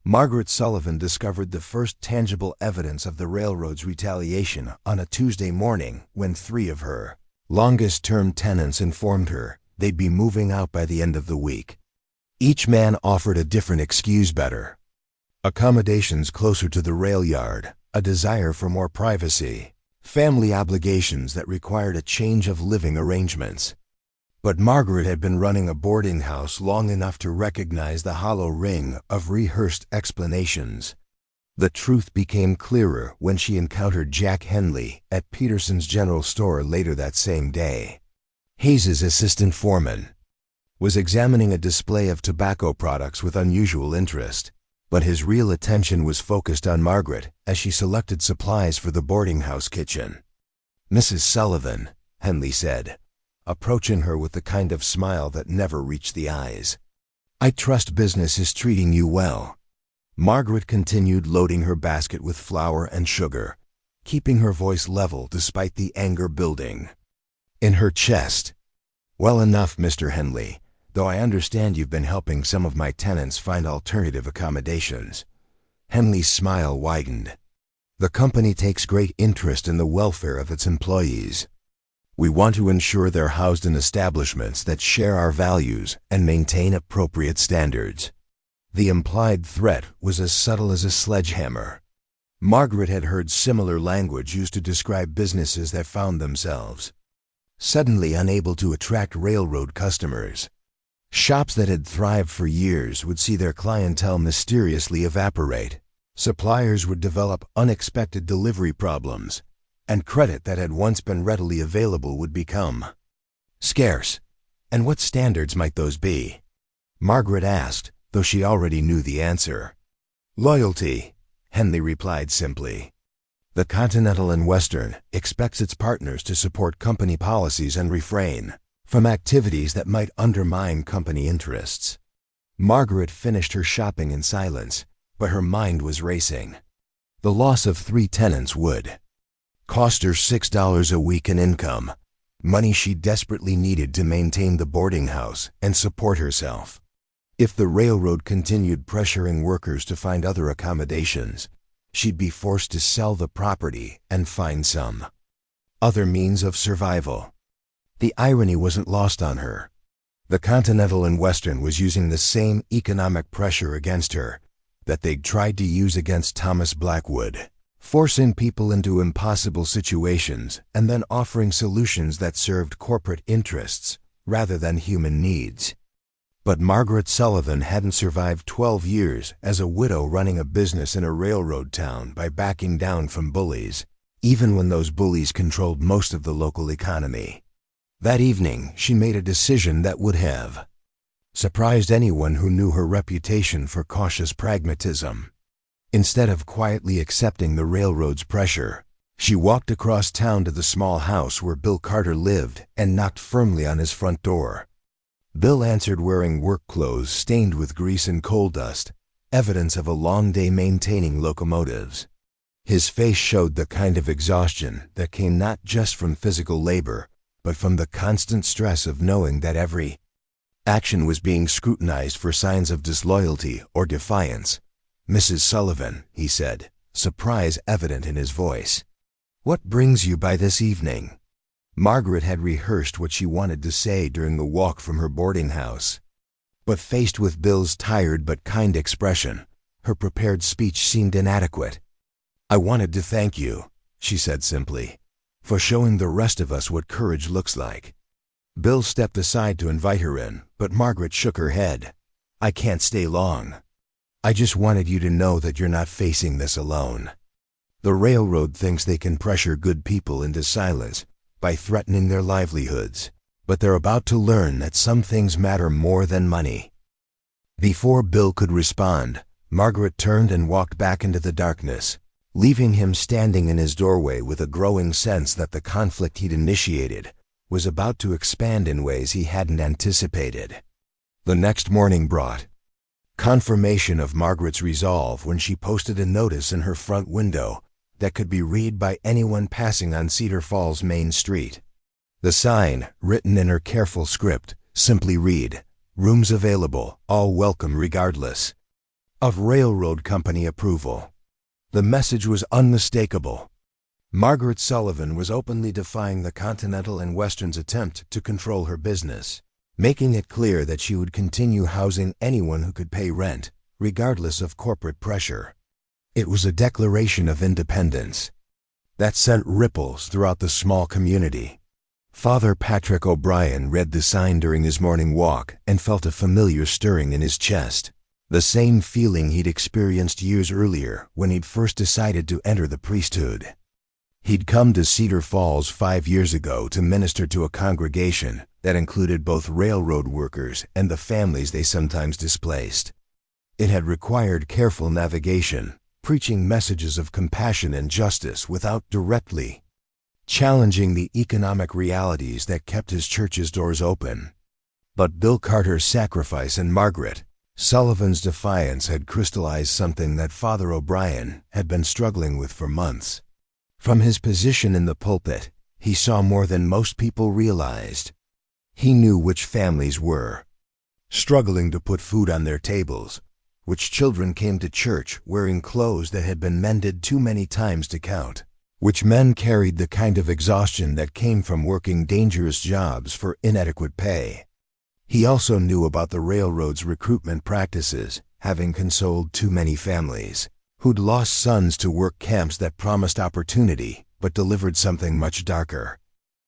Margaret Sullivan discovered the first tangible evidence of the railroad's retaliation on a Tuesday morning when 3 of her longest-term tenants informed her they'd be moving out by the end of the week. Each man offered a different excuse: better accommodations closer to the rail yard, a desire for more privacy, family obligations that required a change of living arrangements. But Margaret had been running a boarding house long enough to recognize the hollow ring of rehearsed explanations. The truth became clearer when she encountered Jack Henley at Peterson's General Store later that same day. Hayes's assistant foreman was examining a display of tobacco products with unusual interest, but his real attention was focused on Margaret as she selected supplies for the boarding house kitchen. "Mrs. Sullivan," Henley said, approaching her with the kind of smile that never reached the eyes. "I trust business is treating you well." Margaret continued loading her basket with flour and sugar, keeping her voice level despite the anger building in her chest. "Well enough, Mr. Henley, though I understand you've been helping some of my tenants find alternative accommodations." Henley's smile widened. "The company takes great interest in the welfare of its employees. We want to ensure they're housed in establishments that share our values and maintain appropriate standards." The implied threat was as subtle as a sledgehammer. Margaret had heard similar language used to describe businesses that found themselves suddenly unable to attract railroad customers. Shops that had thrived for years would see their clientele mysteriously evaporate. Suppliers would develop unexpected delivery problems, and credit that had once been readily available would become scarce. And what standards might those be? Margaret asked, though she already knew the answer. "Loyalty," Henley replied simply. "The Continental and Western expects its partners to support company policies and refrain from activities that might undermine company interests." Margaret finished her shopping in silence, but her mind was racing. The loss of 3 tenants would Cost her $6 a week in income, money she desperately needed to maintain the boarding house and support herself. If the railroad continued pressuring workers to find other accommodations, she'd be forced to sell the property and find some other means of survival. The irony wasn't lost on her. The Continental and Western was using the same economic pressure against her that they'd tried to use against Thomas Blackwood, forcing people into impossible situations and then offering solutions that served corporate interests rather than human needs. But Margaret Sullivan hadn't survived 12 years as a widow running a business in a railroad town by backing down from bullies, even when those bullies controlled most of the local economy. That evening, she made a decision that would have surprised anyone who knew her reputation for cautious pragmatism. Instead of quietly accepting the railroad's pressure, she walked across town to the small house where Bill Carter lived and knocked firmly on his front door. Bill answered wearing work clothes stained with grease and coal dust, evidence of a long day maintaining locomotives. His face showed the kind of exhaustion that came not just from physical labor, but from the constant stress of knowing that every action was being scrutinized for signs of disloyalty or defiance. "Mrs. Sullivan," he said, surprise evident in his voice. "What brings you by this evening?" Margaret had rehearsed what she wanted to say during the walk from her boarding house. But faced with Bill's tired but kind expression, her prepared speech seemed inadequate. "I wanted to thank you," she said simply, "for showing the rest of us what courage looks like." Bill stepped aside to invite her in, but Margaret shook her head. "I can't stay long. I just wanted you to know that you're not facing this alone. The railroad thinks they can pressure good people into silence by threatening their livelihoods, but they're about to learn that some things matter more than money." Before Bill could respond, Margaret turned and walked back into the darkness, leaving him standing in his doorway with a growing sense that the conflict he'd initiated was about to expand in ways he hadn't anticipated. The next morning brought confirmation of Margaret's resolve when she posted a notice in her front window that could be read by anyone passing on Cedar Falls Main Street. The sign, written in her careful script, simply read, "Rooms available, all welcome regardless of railroad company approval." The message was unmistakable. Margaret Sullivan was openly defying the Continental and Western's attempt to control her business, making it clear that she would continue housing anyone who could pay rent, regardless of corporate pressure. It was a declaration of independence that sent ripples throughout the small community. Father Patrick O'Brien read the sign during his morning walk and felt a familiar stirring in his chest, the same feeling he'd experienced years earlier when he'd first decided to enter the priesthood. He'd come to Cedar Falls 5 years ago to minister to a congregation that included both railroad workers and the families they sometimes displaced. It had required careful navigation, preaching messages of compassion and justice without directly challenging the economic realities that kept his church's doors open. But Bill Carter's sacrifice and Margaret Sullivan's defiance had crystallized something that Father O'Brien had been struggling with for months. From his position in the pulpit, he saw more than most people realized. He knew which families were struggling to put food on their tables, which children came to church wearing clothes that had been mended too many times to count, which men carried the kind of exhaustion that came from working dangerous jobs for inadequate pay. He also knew about the railroad's recruitment practices, having consoled too many families who'd lost sons to work camps that promised opportunity but delivered something much darker.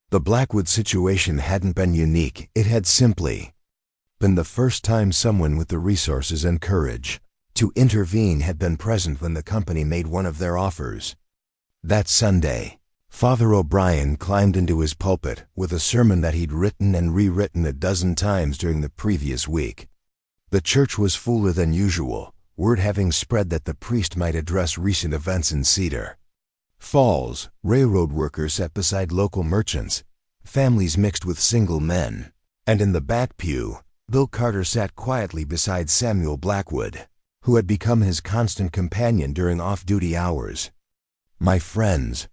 The Blackwood situation hadn't been unique, it had simply been the first time someone with the resources and courage to intervene had been present when the company made one of their offers. That Sunday, Father O'Brien climbed into his pulpit with a sermon that he'd written and rewritten a dozen times during the previous week. The church was fuller than usual, word having spread that the priest might address recent events in Cedar Falls. Railroad workers sat beside local merchants, families mixed with single men, and in the back pew, Bill Carter sat quietly beside Samuel Blackwood, who had become his constant companion during off-duty hours. "My friends,"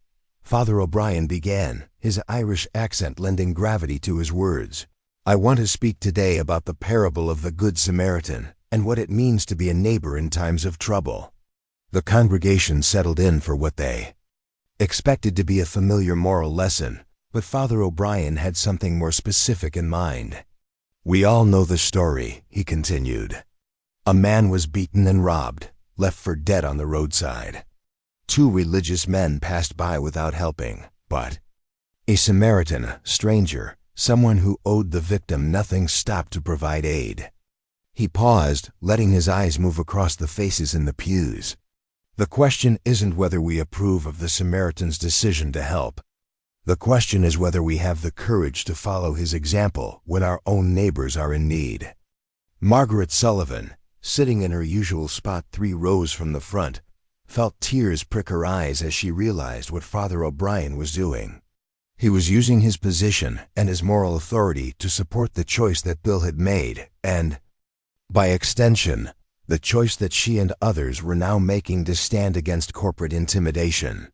Father O'Brien began, his Irish accent lending gravity to his words. "I want to speak today about the parable of the Good Samaritan and what it means to be a neighbor in times of trouble." The congregation settled in for what they expected to be a familiar moral lesson, but Father O'Brien had something more specific in mind. "We all know the story," he continued. "A man was beaten and robbed, left for dead on the roadside. 2 religious men passed by without helping, but a Samaritan, a stranger, someone who owed the victim nothing, stopped to provide aid." He paused, letting his eyes move across the faces in the pews. "The question isn't whether we approve of the Samaritan's decision to help. The question is whether we have the courage to follow his example when our own neighbors are in need." Margaret Sullivan, sitting in her usual spot 3 rows from the front, felt tears prick her eyes as she realized what Father O'Brien was doing. He was using his position and his moral authority to support the choice that Bill had made, and, by extension, the choice that she and others were now making to stand against corporate intimidation.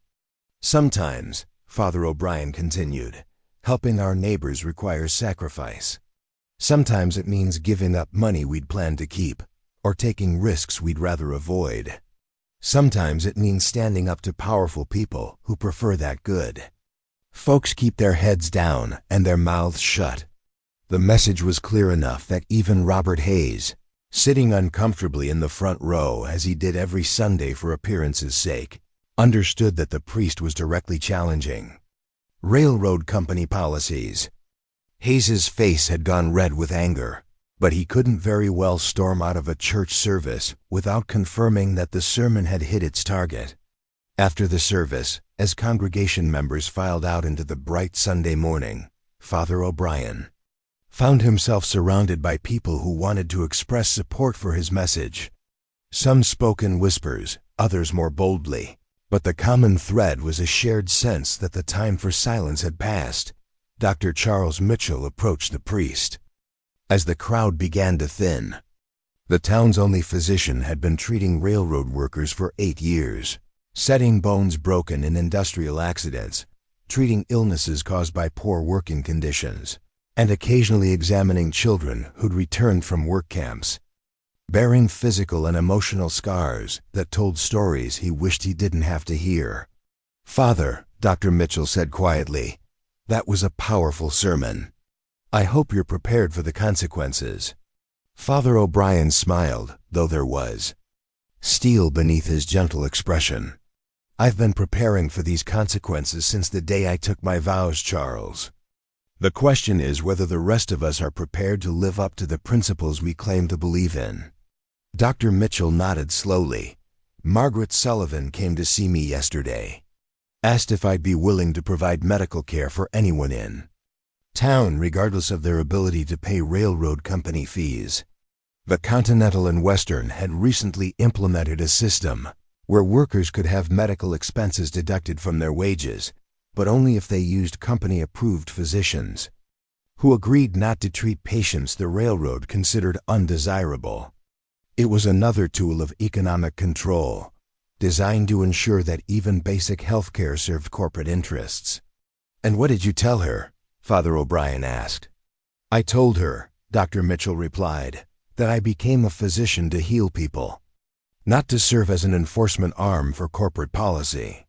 "Sometimes," Father O'Brien continued, "helping our neighbors requires sacrifice. Sometimes it means giving up money we'd planned to keep, or taking risks we'd rather avoid. Sometimes it means standing up to powerful people who prefer that good. Folks keep their heads down and their mouths shut." The message was clear enough that even Robert Hayes, sitting uncomfortably in the front row as he did every Sunday for appearance's sake, understood that the priest was directly challenging railroad company policies. Hayes's face had gone red with anger, but he couldn't very well storm out of a church service without confirming that the sermon had hit its target. After the service, as congregation members filed out into the bright Sunday morning, Father O'Brien found himself surrounded by people who wanted to express support for his message. Some spoke in whispers, others more boldly, but the common thread was a shared sense that the time for silence had passed. Dr. Charles Mitchell approached the priest. As the crowd began to thin, the town's only physician had been treating railroad workers for 8 years, setting bones broken in industrial accidents, treating illnesses caused by poor working conditions, and occasionally examining children who'd returned from work camps, bearing physical and emotional scars that told stories he wished he didn't have to hear. "Father," Dr. Mitchell said quietly, "that was a powerful sermon. I hope you're prepared for the consequences." Father O'Brien smiled, though there was steel beneath his gentle expression. "I've been preparing for these consequences since the day I took my vows, Charles. The question is whether the rest of us are prepared to live up to the principles we claim to believe in." Dr. Mitchell nodded slowly. "Margaret Sullivan came to see me yesterday. Asked if I'd be willing to provide medical care for anyone in town, regardless of their ability to pay railroad company fees. The Continental and Western had recently implemented a system where workers could have medical expenses deducted from their wages, but only if they used company-approved physicians, who agreed not to treat patients the railroad considered undesirable. It was another tool of economic control, designed to ensure that even basic health care served corporate interests." "And what did you tell her?" Father O'Brien asked. "I told her," Dr. Mitchell replied, "that I became a physician to heal people, not to serve as an enforcement arm for corporate policy.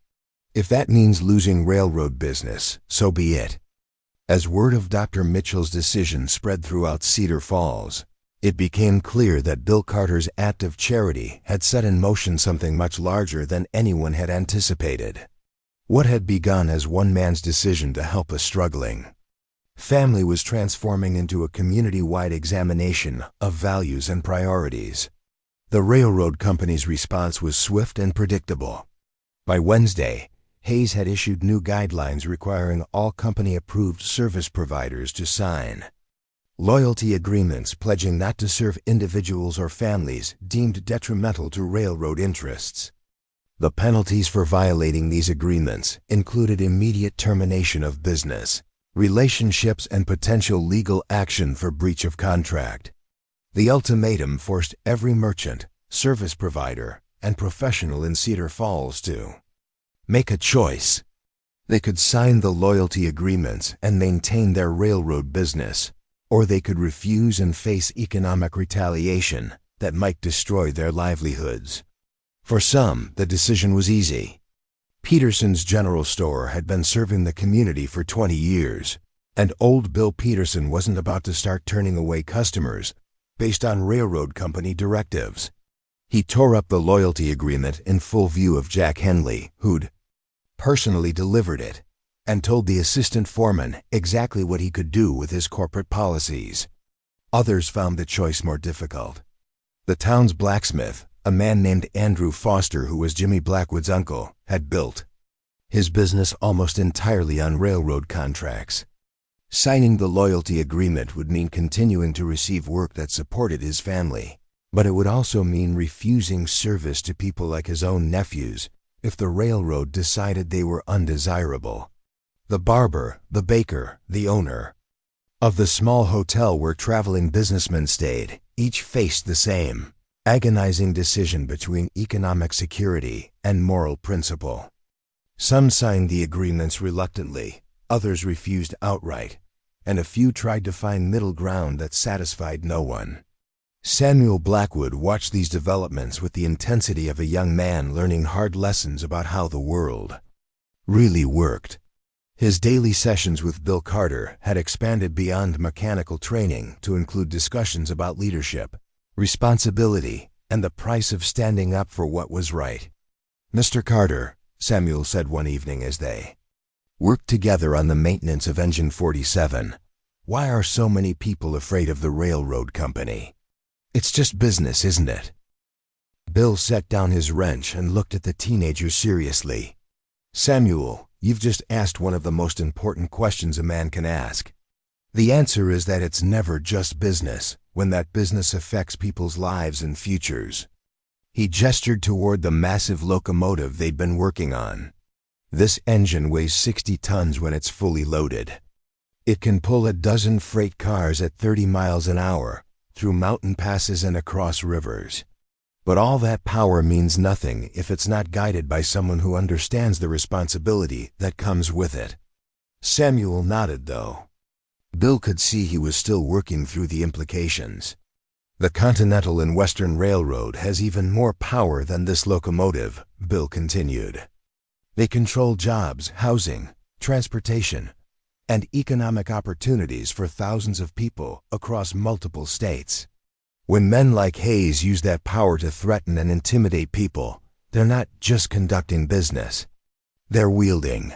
If that means losing railroad business, so be it." As word of Dr. Mitchell's decision spread throughout Cedar Falls, it became clear that Bill Carter's act of charity had set in motion something much larger than anyone had anticipated. What had begun as one man's decision to help a struggling family was transforming into a community-wide examination of values and priorities. The railroad company's response was swift and predictable. By Wednesday, Hayes had issued new guidelines requiring all company-approved service providers to sign loyalty agreements pledging not to serve individuals or families deemed detrimental to railroad interests. The penalties for violating these agreements included immediate termination of business, relationships, and potential legal action for breach of contract. The ultimatum forced every merchant, service provider, and professional in Cedar Falls to make a choice. They could sign the loyalty agreements and maintain their railroad business, or they could refuse and face economic retaliation that might destroy their livelihoods. For some, the decision was easy. Peterson's General Store had been serving the community for 20 years, and old Bill Peterson wasn't about to start turning away customers based on railroad company directives. He tore up the loyalty agreement in full view of Jack Henley, who'd personally delivered it, and told the assistant foreman exactly what he could do with his corporate policies. Others found the choice more difficult. The town's blacksmith, a man named Andrew Foster, who was Jimmy Blackwood's uncle, had built his business almost entirely on railroad contracts. Signing the loyalty agreement would mean continuing to receive work that supported his family, but it would also mean refusing service to people like his own nephews if the railroad decided they were undesirable. The barber, the baker, the owner of the small hotel where traveling businessmen stayed, each faced the same agonizing decision between economic security and moral principle. Some signed the agreements reluctantly, others refused outright, and a few tried to find middle ground that satisfied no one. Samuel Blackwood watched these developments with the intensity of a young man learning hard lessons about how the world really worked. His daily sessions with Bill Carter had expanded beyond mechanical training to include discussions about leadership, responsibility, and the price of standing up for what was right. "Mr. Carter," Samuel said one evening as they worked together on the maintenance of Engine 47, "why are so many people afraid of the railroad company? It's just business, isn't it?" Bill set down his wrench and looked at the teenager seriously. "Samuel, you've just asked one of the most important questions a man can ask. The answer is that it's never just business when that business affects people's lives and futures." He gestured toward the massive locomotive they'd been working on. "This engine weighs 60 tons when it's fully loaded. It can pull a dozen freight cars at 30 miles an hour through mountain passes and across rivers. But all that power means nothing if it's not guided by someone who understands the responsibility that comes with it." Samuel nodded, though. Bill could see he was still working through the implications. "The Continental and Western Railroad has even more power than this locomotive," Bill continued. "They control jobs, housing, transportation, and economic opportunities for thousands of people across multiple states. When men like Hayes use that power to threaten and intimidate people, they're not just conducting business. They're wielding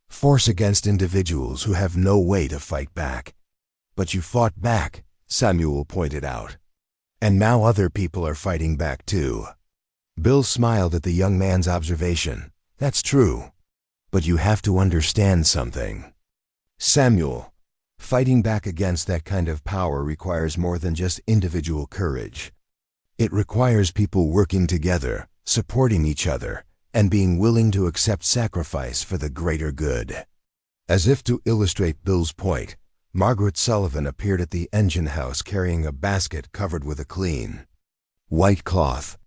force against individuals who have no way to fight back." "But you fought back," Samuel pointed out. "And now other people are fighting back too." Bill smiled at the young man's observation. "That's true. But you have to understand something, Samuel. Fighting back against that kind of power requires more than just individual courage. It requires people working together, supporting each other, and being willing to accept sacrifice for the greater good." As if to illustrate Bill's point, Margaret Sullivan appeared at the engine house carrying a basket covered with a clean white cloth.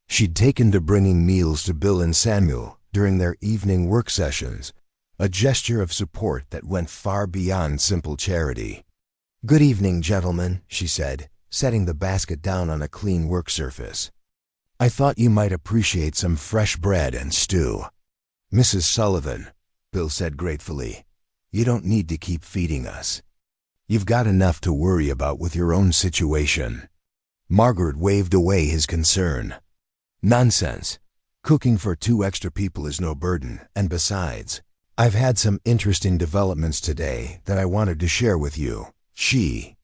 She'd taken to bringing meals to Bill and Samuel during their evening work sessions, a gesture of support that went far beyond simple charity. "Good evening, gentlemen," she said, setting the basket down on a clean work surface. "I thought you might appreciate some fresh bread and stew." "Mrs. Sullivan," Bill said gratefully, "you don't need to keep feeding us. You've got enough to worry about with your own situation." Margaret waved away his concern. "Nonsense. Cooking for 2 extra people is no burden, and besides, I've had some interesting developments today that I wanted to share with you." She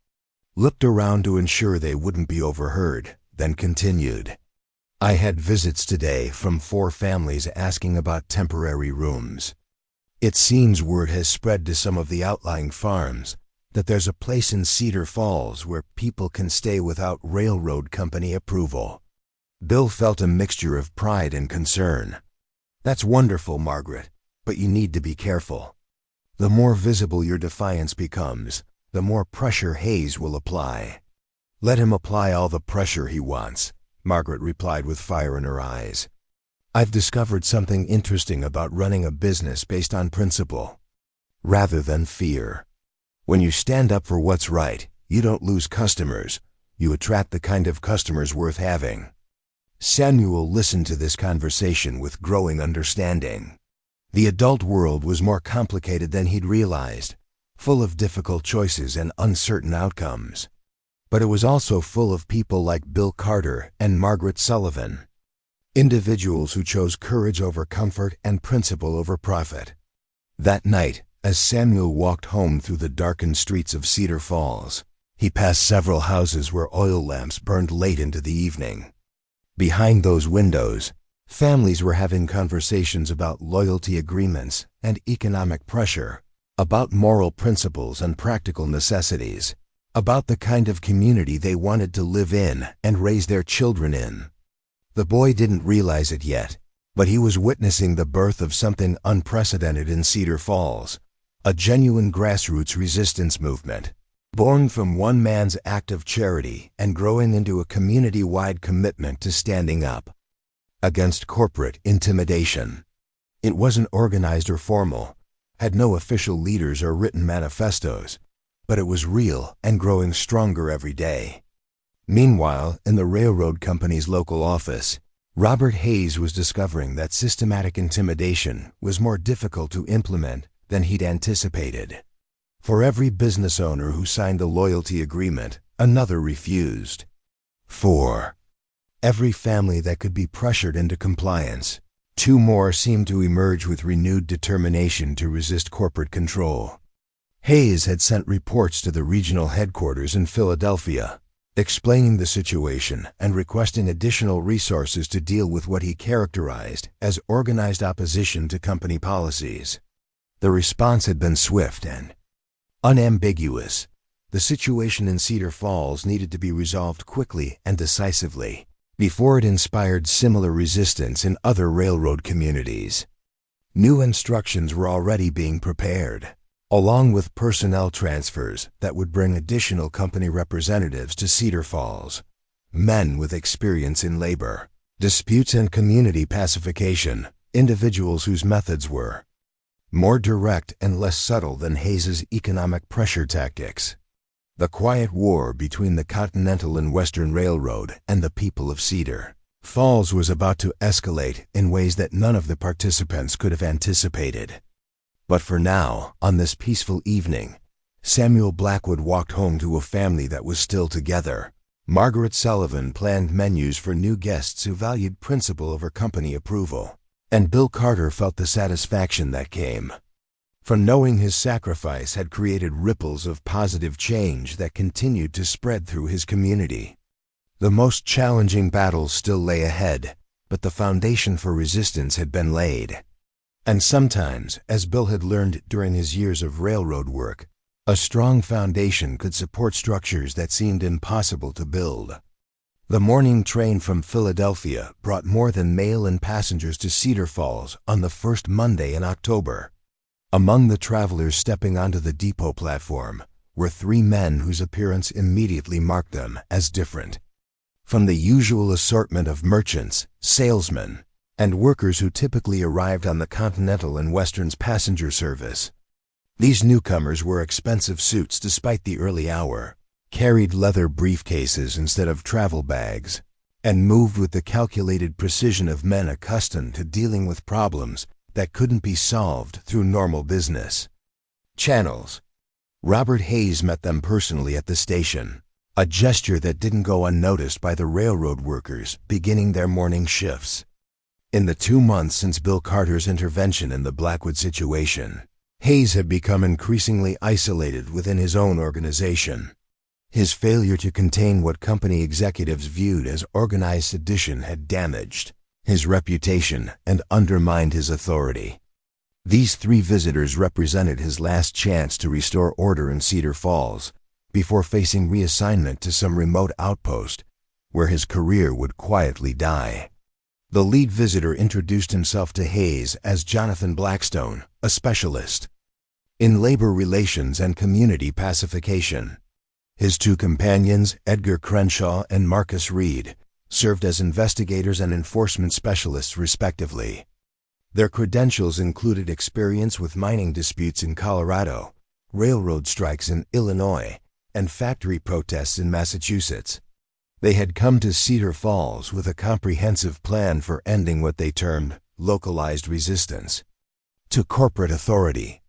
looked around to ensure they wouldn't be overheard, then continued. "I had visits today from 4 families asking about temporary rooms. It seems word has spread to some of the outlying farms that there's a place in Cedar Falls where people can stay without railroad company approval." Bill felt a mixture of pride and concern. "That's wonderful, Margaret, but you need to be careful. The more visible your defiance becomes, the more pressure Hayes will apply." "Let him apply all the pressure he wants," Margaret replied with fire in her eyes. I've discovered something interesting about running a business based on principle, rather than fear. When you stand up for what's right, you don't lose customers, you attract the kind of customers worth having. Samuel listened to this conversation with growing understanding. The adult world was more complicated than he'd realized, full of difficult choices and uncertain outcomes. But it was also full of people like Bill Carter and Margaret Sullivan, individuals who chose courage over comfort and principle over profit. That night, as Samuel walked home through the darkened streets of Cedar Falls, he passed several houses where oil lamps burned late into the evening. Behind those windows, families were having conversations about loyalty agreements and economic pressure, about moral principles and practical necessities, about the kind of community they wanted to live in and raise their children in. The boy didn't realize it yet, but he was witnessing the birth of something unprecedented in Cedar Falls, a genuine grassroots resistance movement, born from one man's act of charity and growing into a community-wide commitment to standing up against corporate intimidation. It wasn't organized or formal, had no official leaders or written manifestos, but it was real and growing stronger every day. Meanwhile, in the railroad company's local office, Robert Hayes was discovering that systematic intimidation was more difficult to implement than he'd anticipated. For every business owner who signed a loyalty agreement, another refused. For every family that could be pressured into compliance, two more seemed to emerge with renewed determination to resist corporate control. Hayes had sent reports to the regional headquarters in Philadelphia, explaining the situation and requesting additional resources to deal with what he characterized as organized opposition to company policies. The response had been swift and unambiguous. The situation in Cedar Falls needed to be resolved quickly and decisively before it inspired similar resistance in other railroad communities. New instructions were already being prepared, along with personnel transfers that would bring additional company representatives to Cedar Falls, men with experience in labor, disputes and community pacification, individuals whose methods were more direct and less subtle than Hayes's economic pressure tactics. The quiet war between the Continental and Western Railroad and the people of Cedar Falls was about to escalate in ways that none of the participants could have anticipated. But for now, on this peaceful evening, Samuel Blackwood walked home to a family that was still together. Margaret Sullivan planned menus for new guests who valued principle over company approval, and Bill Carter felt the satisfaction that came from knowing his sacrifice had created ripples of positive change that continued to spread through his community. The most challenging battles still lay ahead, but the foundation for resistance had been laid. And sometimes, as Bill had learned during his years of railroad work, a strong foundation could support structures that seemed impossible to build. The morning train from Philadelphia brought more than mail and passengers to Cedar Falls on the first Monday in October. Among the travelers stepping onto the depot platform were three men whose appearance immediately marked them as different from the usual assortment of merchants, salesmen, and workers who typically arrived on the Continental and Western's passenger service. These newcomers wore expensive suits despite the early hour, carried leather briefcases instead of travel bags, and moved with the calculated precision of men accustomed to dealing with problems that couldn't be solved through normal business channels. Robert Hayes met them personally at the station, a gesture that didn't go unnoticed by the railroad workers beginning their morning shifts. In the 2 months since Bill Carter's intervention in the Blackwood situation, Hayes had become increasingly isolated within his own organization. His failure to contain what company executives viewed as organized sedition had damaged his reputation and undermined his authority. These three visitors represented his last chance to restore order in Cedar Falls before facing reassignment to some remote outpost where his career would quietly die. The lead visitor introduced himself to Hayes as Jonathan Blackstone, a specialist in labor relations and community pacification. His two companions, Edgar Crenshaw and Marcus Reed, served as investigators and enforcement specialists respectively. Their credentials included experience with mining disputes in Colorado, railroad strikes in Illinois, and factory protests in Massachusetts. They had come to Cedar Falls with a comprehensive plan for ending what they termed localized resistance to corporate authority.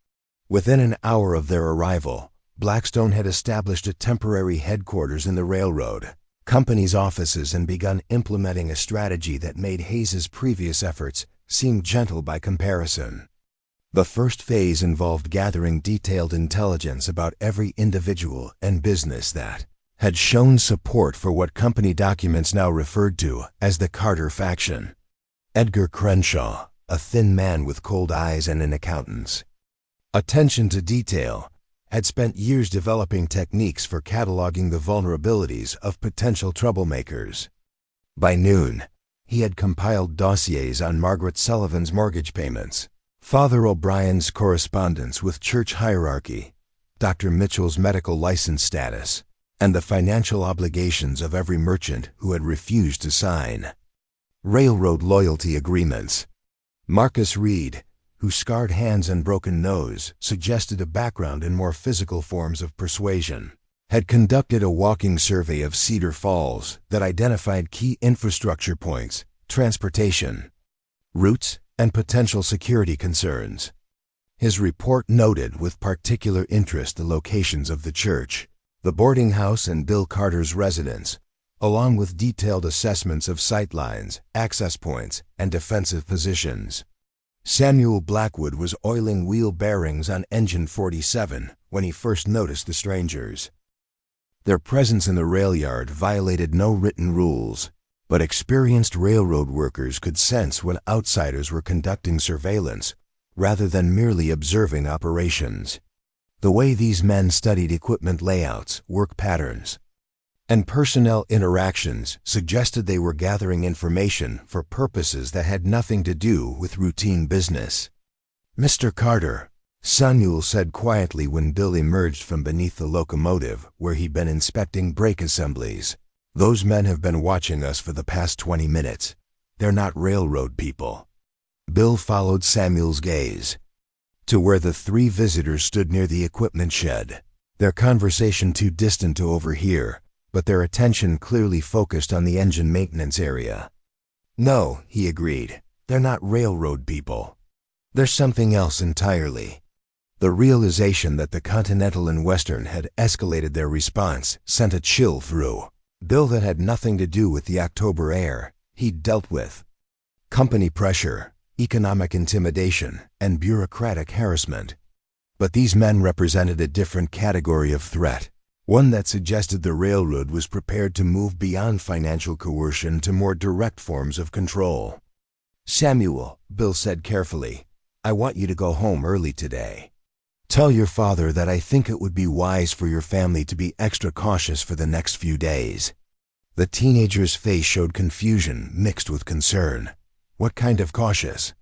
Within an hour of their arrival, Blackstone had established a temporary headquarters in the railroad company's offices and begun implementing a strategy that made Hayes's previous efforts seem gentle by comparison. The first phase involved gathering detailed intelligence about every individual and business that had shown support for what company documents now referred to as the Carter faction. Edgar Crenshaw, a thin man with cold eyes and an accountant's attention to detail, had spent years developing techniques for cataloging the vulnerabilities of potential troublemakers. By noon, he had compiled dossiers on Margaret Sullivan's mortgage payments, Father O'Brien's correspondence with church hierarchy, Dr. Mitchell's medical license status, and the financial obligations of every merchant who had refused to sign railroad loyalty agreements. Marcus Reed, whose scarred hands and broken nose suggested a background in more physical forms of persuasion, had conducted a walking survey of Cedar Falls that identified key infrastructure points, transportation routes, and potential security concerns. His report noted with particular interest the locations of the church, the boarding house, and Bill Carter's residence, along with detailed assessments of sightlines, access points, and defensive positions. Samuel Blackwood was oiling wheel bearings on engine 47 when he first noticed the strangers. Their presence in the rail yard violated no written rules, but experienced railroad workers could sense when outsiders were conducting surveillance rather than merely observing operations. The way these men studied equipment layouts, work patterns, and personnel interactions suggested they were gathering information for purposes that had nothing to do with routine business. "Mr. Carter," Samuel said quietly when Bill emerged from beneath the locomotive where he'd been inspecting brake assemblies, "those men have been watching us for the past 20 minutes. They're not railroad people." Bill followed Samuel's gaze to where the three visitors stood near the equipment shed, their conversation too distant to overhear, but their attention clearly focused on the engine maintenance area. "No," he agreed, "they're not railroad people. There's something else entirely." The realization that the Continental and Western had escalated their response sent a chill through Bill that had nothing to do with the October air he'd dealt with. Company pressure, economic intimidation, and bureaucratic harassment. But these men represented a different category of threat, one that suggested the railroad was prepared to move beyond financial coercion to more direct forms of control. "Samuel," Bill said carefully, "I want you to go home early today. Tell your father that I think it would be wise for your family to be extra cautious for the next few days." The teenager's face showed confusion mixed with concern. "What kind of cautious?"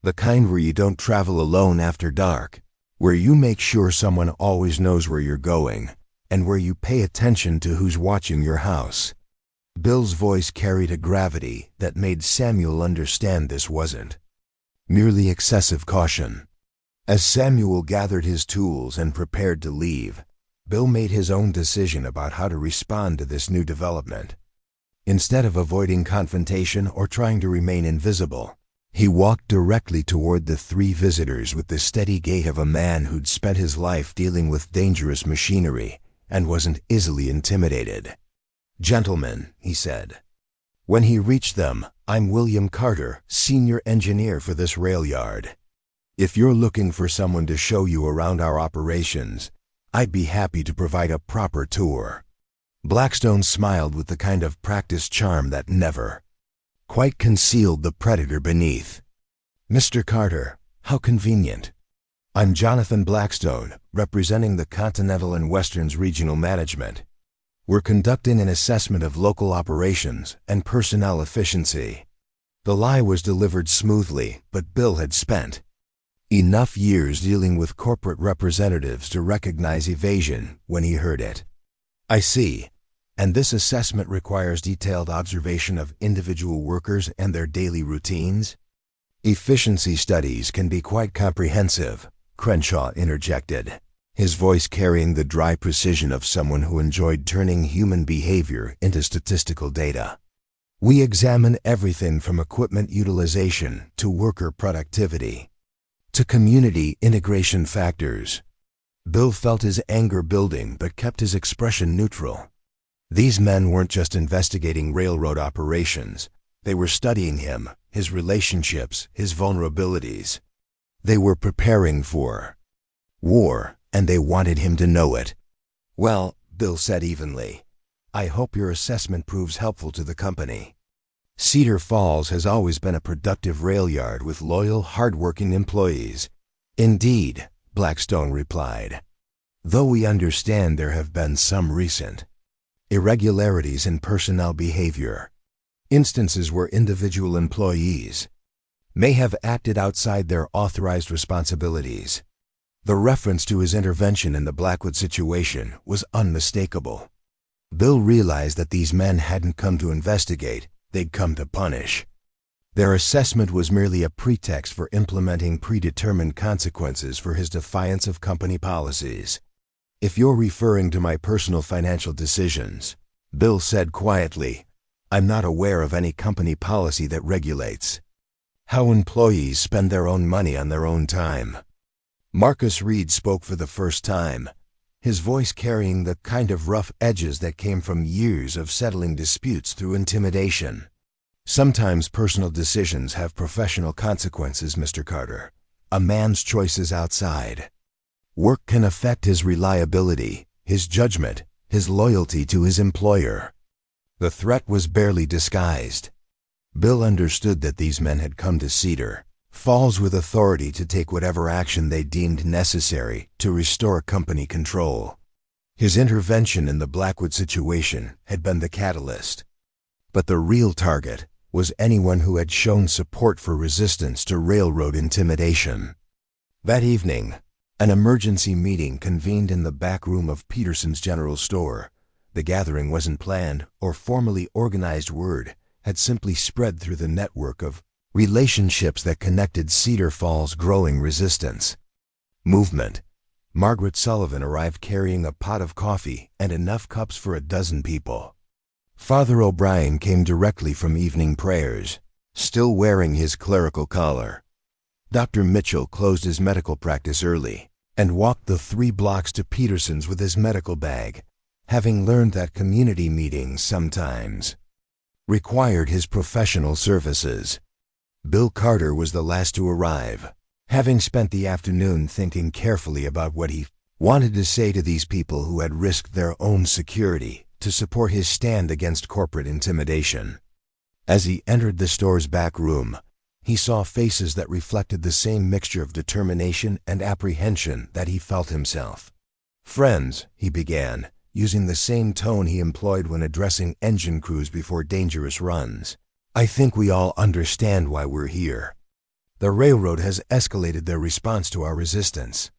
"The kind where you don't travel alone after dark, where you make sure someone always knows where you're going, and where you pay attention to who's watching your house." Bill's voice carried a gravity that made Samuel understand this wasn't merely excessive caution. As Samuel gathered his tools and prepared to leave, Bill made his own decision about how to respond to this new development. Instead of avoiding confrontation or trying to remain invisible, he walked directly toward the three visitors with the steady gait of a man who'd spent his life dealing with dangerous machinery and wasn't easily intimidated. "Gentlemen," he said. When he reached them, "I'm William Carter, senior engineer for this rail yard. If you're looking for someone to show you around our operations, I'd be happy to provide a proper tour." Blackstone smiled with the kind of practiced charm that never quite concealed the predator beneath. "Mr. Carter, how convenient. I'm Jonathan Blackstone, representing the Continental and Western's regional management. We're conducting an assessment of local operations and personnel efficiency." The lie was delivered smoothly, but Bill had spent enough years dealing with corporate representatives to recognize evasion when he heard it. "I see. And this assessment requires detailed observation of individual workers and their daily routines? Efficiency studies can be quite comprehensive, Crenshaw interjected, his voice carrying the dry precision of someone who enjoyed turning human behavior into statistical data. We examine everything from equipment utilization to worker productivity, to community integration factors. Bill felt his anger building but kept his expression neutral. These men weren't just investigating railroad operations. They were studying him, his relationships, his vulnerabilities. They were preparing for war, and they wanted him to know it. "Well," Bill said evenly, "I hope your assessment proves helpful to the company." Cedar Falls has always been a productive rail yard with loyal, hard-working employees. "Indeed," Blackstone replied, "though we understand there have been some recent irregularities in personnel behavior, instances where individual employees may have acted outside their authorized responsibilities." The reference to his intervention in the Blackwood situation was unmistakable. Bill realized that these men hadn't come to investigate, they'd come to punish. Their assessment was merely a pretext for implementing predetermined consequences for his defiance of company policies. "If you're referring to my personal financial decisions," Bill said quietly, "I'm not aware of any company policy that regulates how employees spend their own money on their own time." Marcus Reed spoke for the first time, his voice carrying the kind of rough edges that came from years of settling disputes through intimidation. "Sometimes personal decisions have professional consequences, Mr. Carter. A man's choices outside work can affect his reliability, his judgment, his loyalty to his employer." The threat was barely disguised. Bill understood that these men had come to Cedar Falls with authority to take whatever action they deemed necessary to restore company control. His intervention in the Blackwood situation had been the catalyst. But the real target was anyone who had shown support for resistance to railroad intimidation. That evening, an emergency meeting convened in the back room of Peterson's General Store. The gathering wasn't planned or formally organized. Word had simply spread through the network of relationships that connected Cedar Falls' growing resistance movement. Margaret Sullivan arrived carrying a pot of coffee and enough cups for a dozen people. Father O'Brien came directly from evening prayers, still wearing his clerical collar. Dr. Mitchell closed his medical practice early and walked the 3 blocks to Peterson's with his medical bag, having learned that community meetings sometimes required his professional services. Bill Carter was the last to arrive, having spent the afternoon thinking carefully about what he wanted to say to these people who had risked their own security to support his stand against corporate intimidation. As he entered the store's back room, he saw faces that reflected the same mixture of determination and apprehension that he felt himself. "Friends," he began, using the same tone he employed when addressing engine crews before dangerous runs, "I think we all understand why we're here. The railroad has escalated their response to our resistance.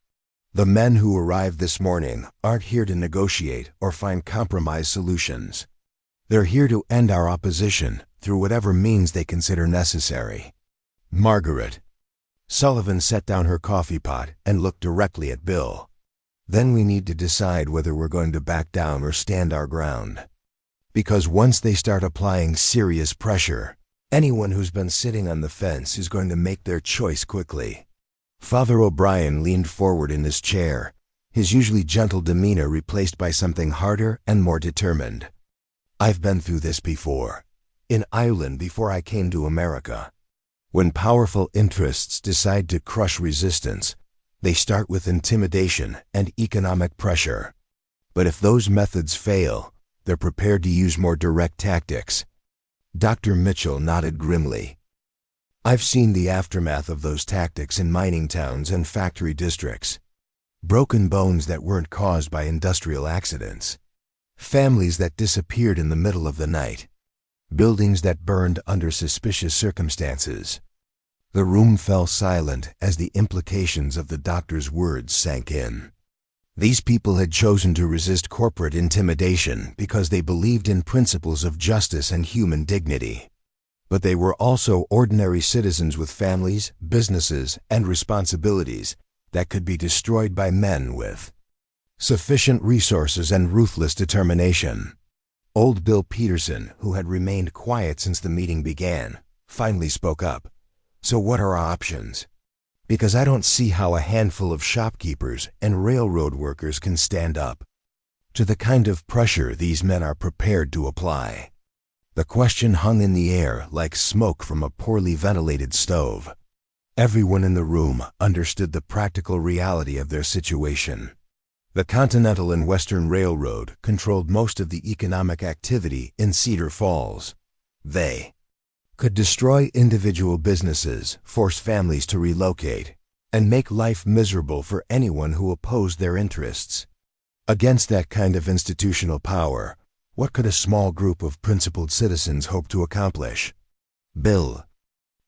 The men who arrived this morning aren't here to negotiate or find compromise solutions. They're here to end our opposition through whatever means they consider necessary." Margaret Sullivan set down her coffee pot and looked directly at Bill. "Then we need to decide whether we're going to back down or stand our ground. Because once they start applying serious pressure, anyone who's been sitting on the fence is going to make their choice quickly." Father O'Brien leaned forward in his chair, his usually gentle demeanor replaced by something harder and more determined. "I've been through this before, in Ireland before I came to America. When powerful interests decide to crush resistance, they start with intimidation and economic pressure. But if those methods fail, they're prepared to use more direct tactics." Dr. Mitchell nodded grimly. "I've seen the aftermath of those tactics in mining towns and factory districts. Broken bones that weren't caused by industrial accidents. Families that disappeared in the middle of the night. Buildings that burned under suspicious circumstances." The room fell silent as the implications of the doctor's words sank in. These people had chosen to resist corporate intimidation because they believed in principles of justice and human dignity. But they were also ordinary citizens with families, businesses, and responsibilities that could be destroyed by men with sufficient resources and ruthless determination. Old Bill Peterson, who had remained quiet since the meeting began, finally spoke up. "So what are our options? Because I don't see how a handful of shopkeepers and railroad workers can stand up to the kind of pressure these men are prepared to apply." The question hung in the air like smoke from a poorly ventilated stove. Everyone in the room understood the practical reality of their situation. The Continental and Western Railroad controlled most of the economic activity in Cedar Falls. They could destroy individual businesses, force families to relocate, and make life miserable for anyone who opposed their interests. Against that kind of institutional power, what could a small group of principled citizens hope to accomplish? Bill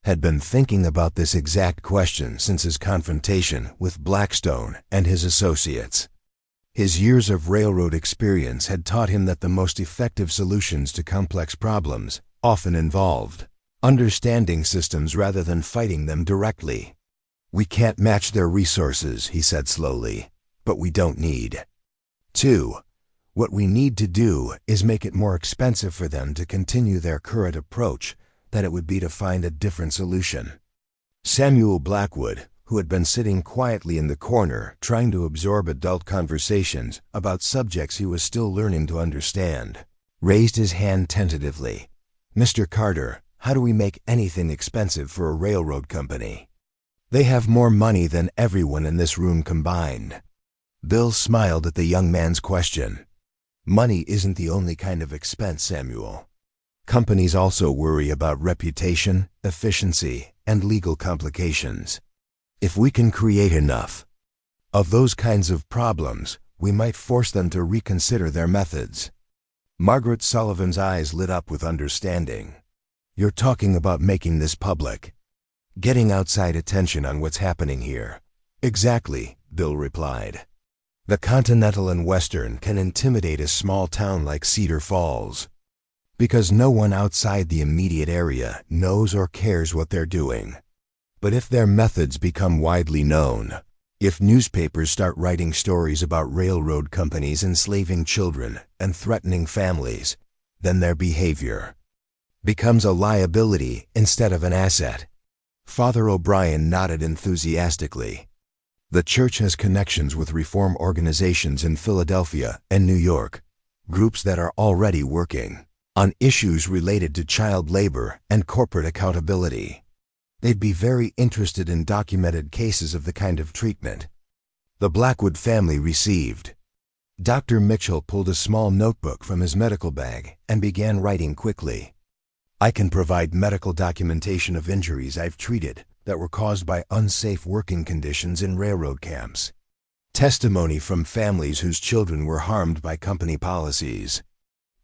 had been thinking about this exact question since his confrontation with Blackstone and his associates. His years of railroad experience had taught him that the most effective solutions to complex problems often involved understanding systems rather than fighting them directly. "We can't match their resources," he said slowly, "but we don't need to. What we need to do is make it more expensive for them to continue their current approach than it would be to find a different solution." Samuel Blackwood, who had been sitting quietly in the corner trying to absorb adult conversations about subjects he was still learning to understand, raised his hand tentatively. "Mr. Carter, how do we make anything expensive for a railroad company? They have more money than everyone in this room combined." Bill smiled at the young man's question. "Money isn't the only kind of expense, Samuel. Companies also worry about reputation, efficiency, and legal complications. If we can create enough of those kinds of problems, we might force them to reconsider their methods." Margaret Sullivan's eyes lit up with understanding. "You're talking about making this public, getting outside attention on what's happening here." "Exactly," Bill replied. "The Continental and Western can intimidate a small town like Cedar Falls because no one outside the immediate area knows or cares what they're doing. But if their methods become widely known, if newspapers start writing stories about railroad companies enslaving children and threatening families, then their behavior becomes a liability instead of an asset." Father O'Brien nodded enthusiastically. "The church has connections with reform organizations in Philadelphia and New York, groups that are already working on issues related to child labor and corporate accountability. They'd be very interested in documented cases of the kind of treatment the Blackwood family received." Dr. Mitchell pulled a small notebook from his medical bag and began writing quickly. "I can provide medical documentation of injuries I've treated that were caused by unsafe working conditions in railroad camps. Testimony from families whose children were harmed by company policies."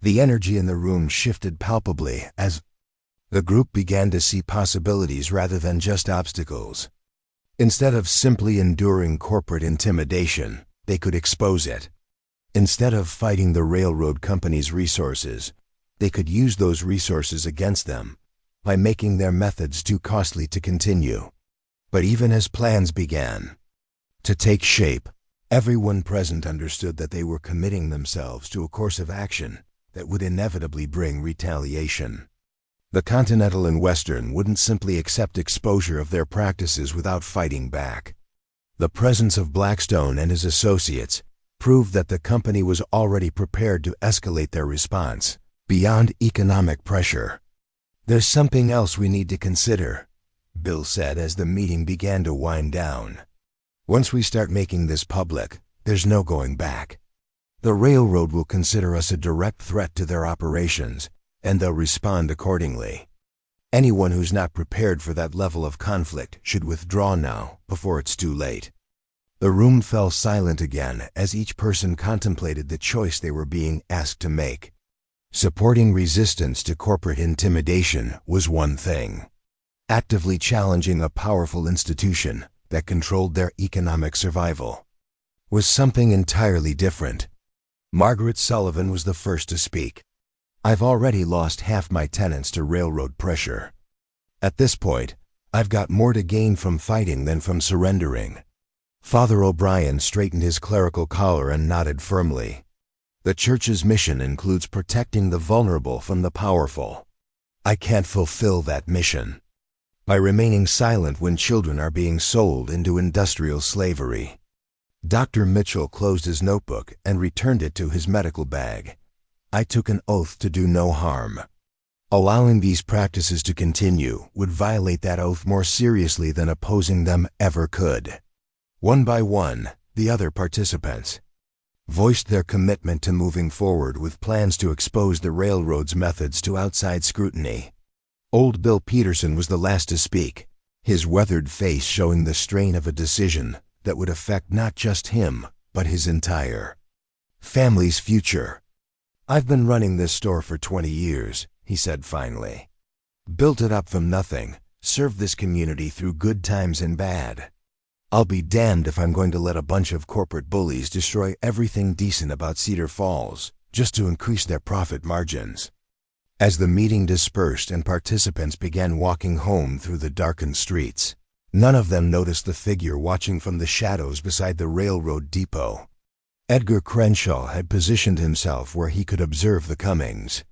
The energy in the room shifted palpably as the group began to see possibilities rather than just obstacles. Instead of simply enduring corporate intimidation, they could expose it. Instead of fighting the railroad company's resources, they could use those resources against them by making their methods too costly to continue. But even as plans began to take shape, everyone present understood that they were committing themselves to a course of action that would inevitably bring retaliation. The Continental and Western wouldn't simply accept exposure of their practices without fighting back. The presence of Blackstone and his associates proved that the company was already prepared to escalate their response beyond economic pressure. "There's something else we need to consider," Bill said as the meeting began to wind down. "Once we start making this public, there's no going back. The railroad will consider us a direct threat to their operations, and they'll respond accordingly. Anyone who's not prepared for that level of conflict should withdraw now, before it's too late." The room fell silent again as each person contemplated the choice they were being asked to make. Supporting resistance to corporate intimidation was one thing. Actively challenging a powerful institution that controlled their economic survival was something entirely different. Margaret Sullivan was the first to speak. "I've already lost half my tenants to railroad pressure. At this point, I've got more to gain from fighting than from surrendering." Father O'Brien straightened his clerical collar and nodded firmly. "The church's mission includes protecting the vulnerable from the powerful. I can't fulfill that mission by remaining silent when children are being sold into industrial slavery." Dr. Mitchell closed his notebook and returned it to his medical bag. "I took an oath to do no harm. Allowing these practices to continue would violate that oath more seriously than opposing them ever could." One by one, the other participants voiced their commitment to moving forward with plans to expose the railroad's methods to outside scrutiny. Old Bill Peterson was the last to speak, his weathered face showing the strain of a decision that would affect not just him, but his entire family's future. "I've been running this store for 20 years, he said finally. "Built it up from nothing, served this community through good times and bad. I'll be damned if I'm going to let a bunch of corporate bullies destroy everything decent about Cedar Falls just to increase their profit margins." As the meeting dispersed and participants began walking home through the darkened streets, none of them noticed the figure watching from the shadows beside the railroad depot. Edgar Crenshaw had positioned himself where he could observe the comings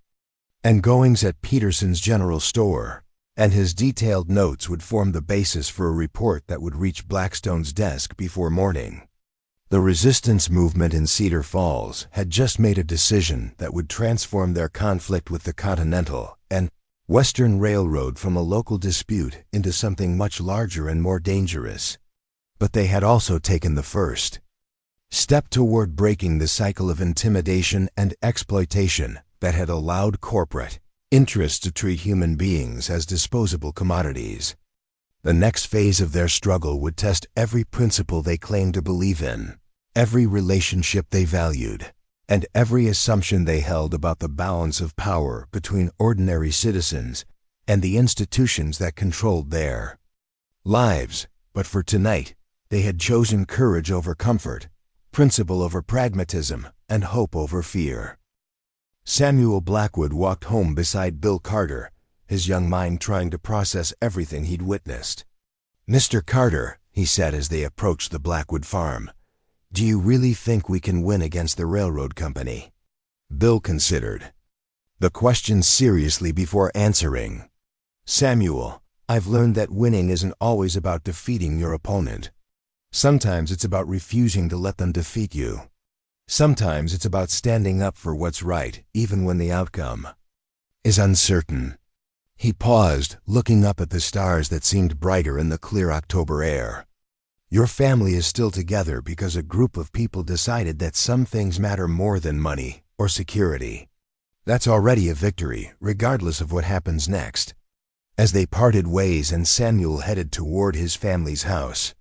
and goings at Peterson's general store, and his detailed notes would form the basis for a report that would reach Blackstone's desk before morning. The resistance movement in Cedar Falls had just made a decision that would transform their conflict with the Continental and Western Railroad from a local dispute into something much larger and more dangerous. But they had also taken the first step toward breaking the cycle of intimidation and exploitation that had allowed corporate interests to treat human beings as disposable commodities. The next phase of their struggle would test every principle they claimed to believe in, every relationship they valued, and every assumption they held about the balance of power between ordinary citizens and the institutions that controlled their lives. But for tonight, they had chosen courage over comfort, principle over pragmatism, and hope over fear. Samuel Blackwood walked home beside Bill Carter, his young mind trying to process everything he'd witnessed. "Mr. Carter," he said as they approached the Blackwood farm, "do you really think we can win against the railroad company?" Bill considered the question seriously before answering. "Samuel, I've learned that winning isn't always about defeating your opponent. Sometimes it's about refusing to let them defeat you. Sometimes it's about standing up for what's right, even when the outcome is uncertain." He paused, looking up at the stars that seemed brighter in the clear October air. "Your family is still together because a group of people decided that some things matter more than money or security. That's already a victory, regardless of what happens next." As they parted ways and Samuel headed toward his family's house,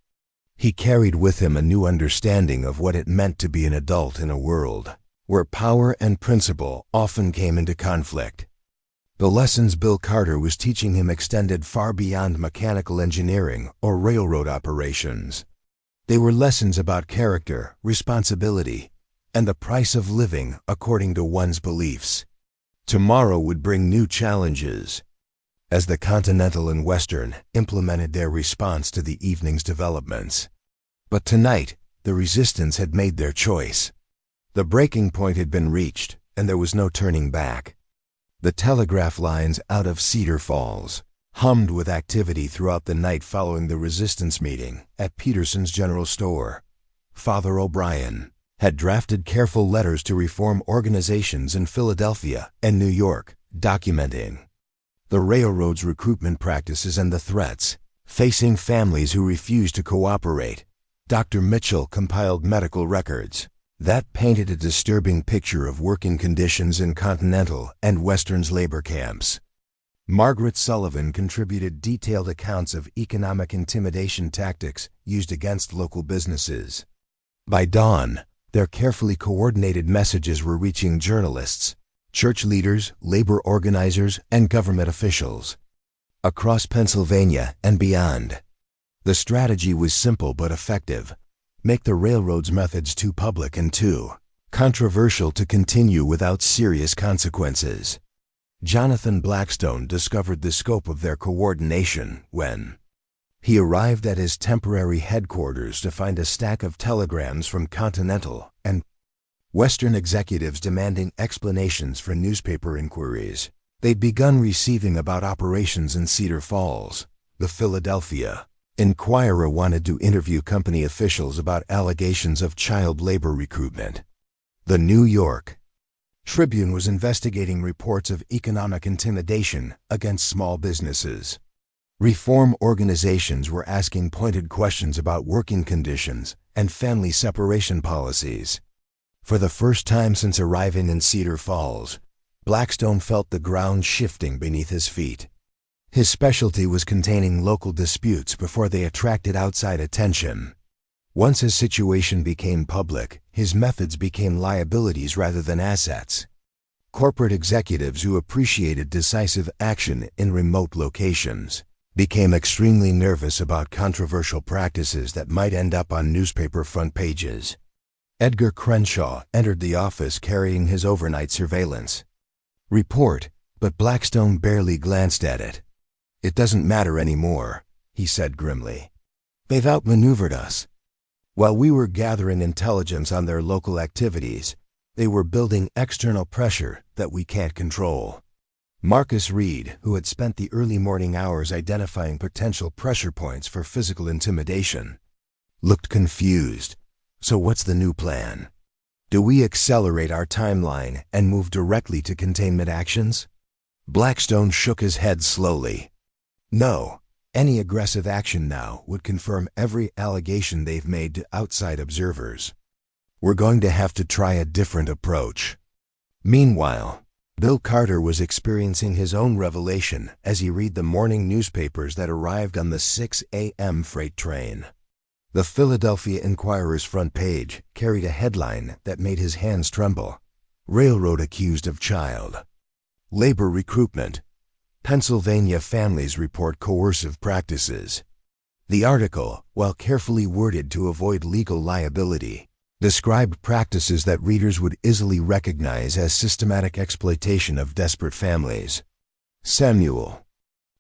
he carried with him a new understanding of what it meant to be an adult in a world where power and principle often came into conflict. The lessons Bill Carter was teaching him extended far beyond mechanical engineering or railroad operations. They were lessons about character, responsibility, and the price of living according to one's beliefs. Tomorrow would bring new challenges as the Continental and Western implemented their response to the evening's developments. But tonight, the resistance had made their choice. The breaking point had been reached, and there was no turning back. The telegraph lines out of Cedar Falls hummed with activity throughout the night following the resistance meeting at Peterson's general store. Father O'Brien had drafted careful letters to reform organizations in Philadelphia and New York, documenting the railroad's recruitment practices and the threats facing families who refused to cooperate. Dr. Mitchell compiled medical records that painted a disturbing picture of working conditions in Continental and Western's labor camps. Margaret Sullivan contributed detailed accounts of economic intimidation tactics used against local businesses. By dawn, their carefully coordinated messages were reaching journalists, church leaders, labor organizers, and government officials across Pennsylvania and beyond. The strategy was simple but effective: make the railroad's methods too public and too controversial to continue without serious consequences. Jonathan Blackstone discovered the scope of their coordination when he arrived at his temporary headquarters to find a stack of telegrams from Continental and Western executives demanding explanations for newspaper inquiries they'd begun receiving about operations in Cedar Falls. The Philadelphia Inquirer wanted to interview company officials about allegations of child labor recruitment. The New York Tribune was investigating reports of economic intimidation against small businesses. Reform organizations were asking pointed questions about working conditions and family separation policies. For the first time since arriving in Cedar Falls, Blackstone felt the ground shifting beneath his feet. His specialty was containing local disputes before they attracted outside attention. Once his situation became public, his methods became liabilities rather than assets. Corporate executives who appreciated decisive action in remote locations became extremely nervous about controversial practices that might end up on newspaper front pages. Edgar Crenshaw entered the office carrying his overnight surveillance report, but Blackstone barely glanced at it. "It doesn't matter anymore," he said grimly. "They've outmaneuvered us. While we were gathering intelligence on their local activities, they were building external pressure that we can't control." Marcus Reed, who had spent the early morning hours identifying potential pressure points for physical intimidation, looked confused. "So what's the new plan? Do we accelerate our timeline and move directly to containment actions?" Blackstone shook his head slowly. "No. Any aggressive action now would confirm every allegation they've made to outside observers. We're going to have to try a different approach." Meanwhile, Bill Carter was experiencing his own revelation as he read the morning newspapers that arrived on the 6 a.m. freight train. The Philadelphia Inquirer's front page carried a headline that made his hands tremble. "Railroad accused of child labor recruitment. Pennsylvania families report coercive practices." The article, while carefully worded to avoid legal liability, described practices that readers would easily recognize as systematic exploitation of desperate families. Samuel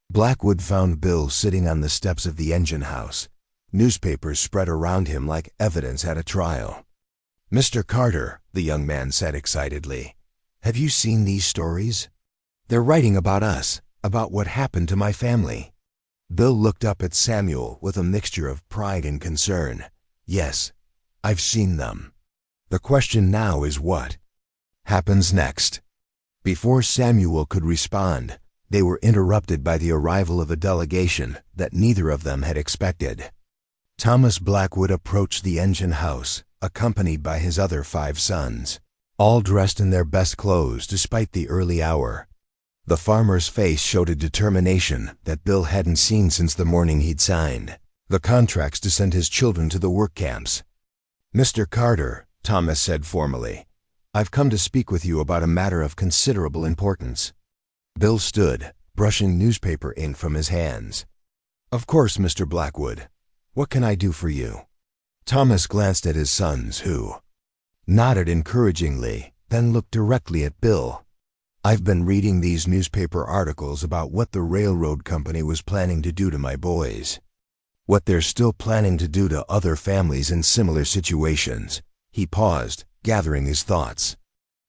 Blackwood found Bill sitting on the steps of the engine house, newspapers spread around him like evidence at a trial. "Mr. Carter," the young man said excitedly, "have you seen these stories? They're writing about us, about what happened to my family." Bill looked up at Samuel with a mixture of pride and concern. "Yes, I've seen them. The question now is what happens next?" Before Samuel could respond, they were interrupted by the arrival of a delegation that neither of them had expected. Thomas Blackwood approached the engine house, accompanied by his other 5 sons, all dressed in their best clothes despite the early hour. The farmer's face showed a determination that Bill hadn't seen since the morning he'd signed the contracts to send his children to the work camps. "Mr. Carter," Thomas said formally, "I've come to speak with you about a matter of considerable importance." Bill stood, brushing newspaper ink from his hands. "Of course, Mr. Blackwood. What can I do for you?" Thomas glanced at his sons, who nodded encouragingly, then looked directly at Bill. "I've been reading these newspaper articles about what the railroad company was planning to do to my boys. What they're still planning to do to other families in similar situations." He paused, gathering his thoughts.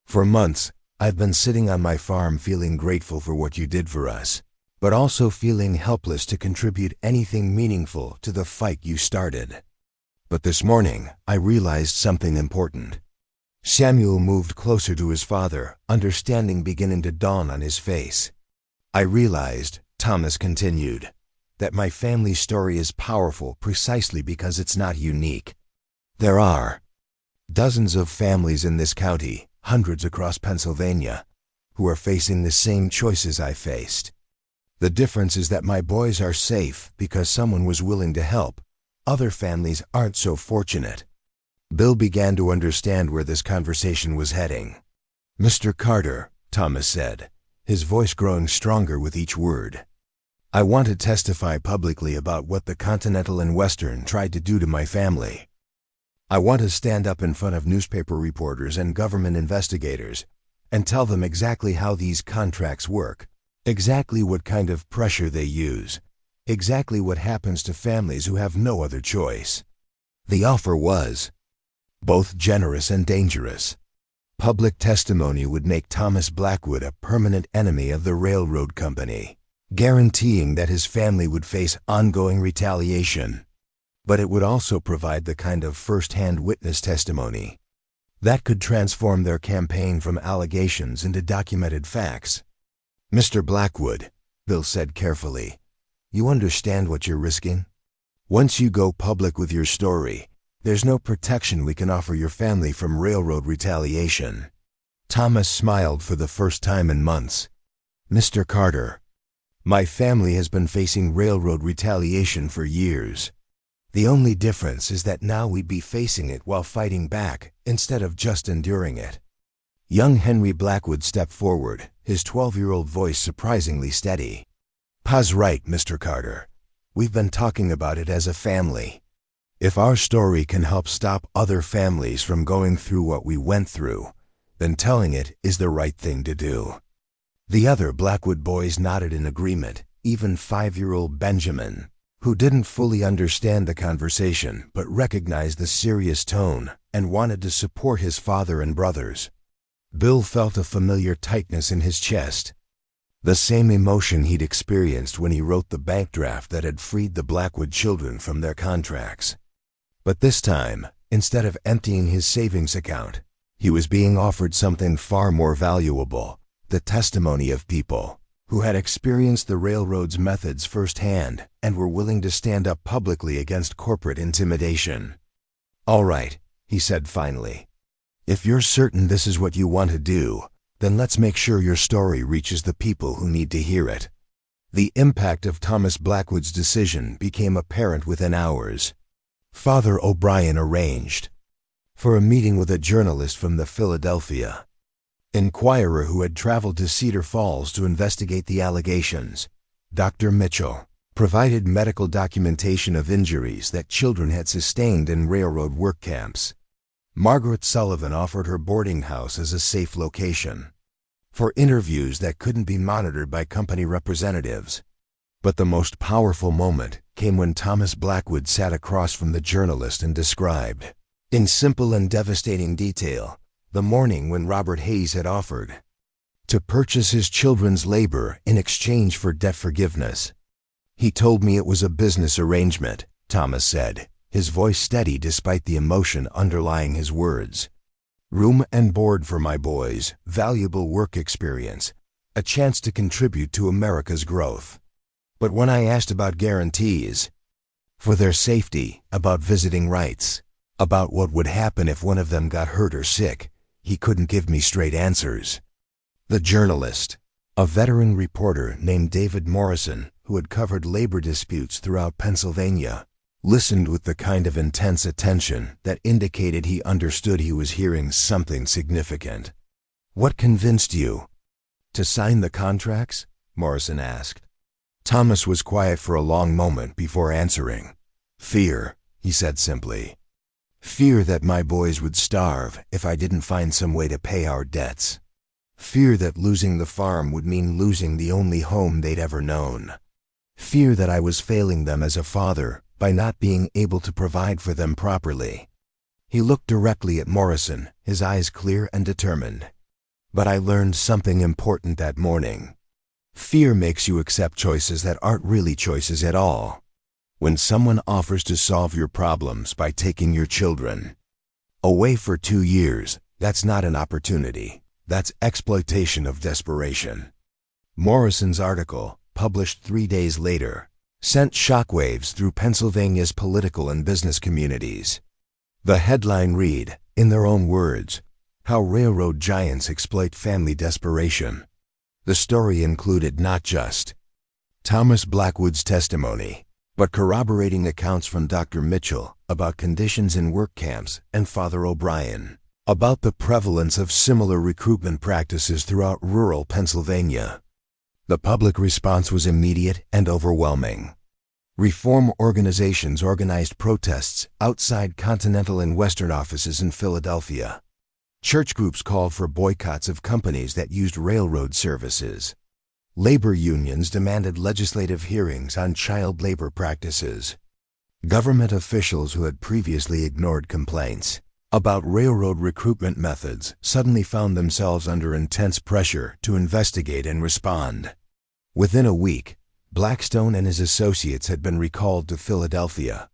"For months, I've been sitting on my farm feeling grateful for what you did for us, but also feeling helpless to contribute anything meaningful to the fight you started. But this morning, I realized something important." Samuel moved closer to his father, understanding beginning to dawn on his face. "I realized," Thomas continued, "that my family's story is powerful precisely because it's not unique. There are dozens of families in this county, hundreds across Pennsylvania, who are facing the same choices I faced. The difference is that my boys are safe because someone was willing to help. Other families aren't so fortunate." Bill began to understand where this conversation was heading. "Mr. Carter," Thomas said, his voice growing stronger with each word, "I want to testify publicly about what the Continental and Western tried to do to my family. I want to stand up in front of newspaper reporters and government investigators and tell them exactly how these contracts work, exactly what kind of pressure they use, exactly what happens to families who have no other choice. The offer was both generous and dangerous. Public testimony would make Thomas Blackwood a permanent enemy of the railroad company, guaranteeing that his family would face ongoing retaliation. But it would also provide the kind of first-hand witness testimony that could transform their campaign from allegations into documented facts. "Mr. Blackwood," Bill said carefully, "you understand what you're risking? Once you go public with your story, there's no protection we can offer your family from railroad retaliation." Thomas smiled for the first time in months. "Mr. Carter, my family has been facing railroad retaliation for years. The only difference is that now we'd be facing it while fighting back instead of just enduring it." Young Henry Blackwood stepped forward, his 12-year-old voice surprisingly steady. "Pa's right, Mr. Carter. We've been talking about it as a family. If our story can help stop other families from going through what we went through, then telling it is the right thing to do." The other Blackwood boys nodded in agreement, even 5-year-old Benjamin, who didn't fully understand the conversation but recognized the serious tone and wanted to support his father and brothers. Bill felt a familiar tightness in his chest, the same emotion he'd experienced when he wrote the bank draft that had freed the Blackwood children from their contracts. But this time, instead of emptying his savings account, he was being offered something far more valuable: the testimony of people who had experienced the railroad's methods firsthand and were willing to stand up publicly against corporate intimidation. "All right," he said finally. "If you're certain this is what you want to do, then let's make sure your story reaches the people who need to hear it." The impact of Thomas Blackwood's decision became apparent within hours. Father O'Brien arranged for a meeting with a journalist from the Philadelphia Inquirer who had traveled to Cedar Falls to investigate the allegations. Dr. Mitchell provided medical documentation of injuries that children had sustained in railroad work camps. Margaret Sullivan offered her boarding house as a safe location for interviews that couldn't be monitored by company representatives. But the most powerful moment came when Thomas Blackwood sat across from the journalist and described, in simple and devastating detail, the morning when Robert Hayes had offered to purchase his children's labor in exchange for debt forgiveness. "He told me it was a business arrangement," Thomas said, his voice steady despite the emotion underlying his words. "Room and board for my boys, valuable work experience, a chance to contribute to America's growth. But when I asked about guarantees for their safety, about visiting rights, about what would happen if one of them got hurt or sick, he couldn't give me straight answers." The journalist, a veteran reporter named David Morrison, who had covered labor disputes throughout Pennsylvania, listened with the kind of intense attention that indicated he understood he was hearing something significant. "What convinced you to sign the contracts?" Morrison asked. Thomas was quiet for a long moment before answering. "Fear," he said simply. "Fear that my boys would starve if I didn't find some way to pay our debts. Fear that losing the farm would mean losing the only home they'd ever known. Fear that I was failing them as a father by not being able to provide for them properly." He looked directly at Morrison, his eyes clear and determined. "But I learned something important that morning. Fear makes you accept choices that aren't really choices at all. When someone offers to solve your problems by taking your children away for 2 years, that's not an opportunity. That's exploitation of desperation." Morrison's article, published 3 days later, sent shockwaves through Pennsylvania's political and business communities. The headline read, in their own words, "How Railroad Giants Exploit Family Desperation." The story included not just Thomas Blackwood's testimony, but corroborating accounts from Dr. Mitchell about conditions in work camps and Father O'Brien about the prevalence of similar recruitment practices throughout rural Pennsylvania. The public response was immediate and overwhelming. Reform organizations organized protests outside Continental and Western offices in Philadelphia. Church groups called for boycotts of companies that used railroad services. Labor unions demanded legislative hearings on child labor practices. Government officials who had previously ignored complaints about railroad recruitment methods suddenly found themselves under intense pressure to investigate and respond. Within a week, Blackstone and his associates had been recalled to Philadelphia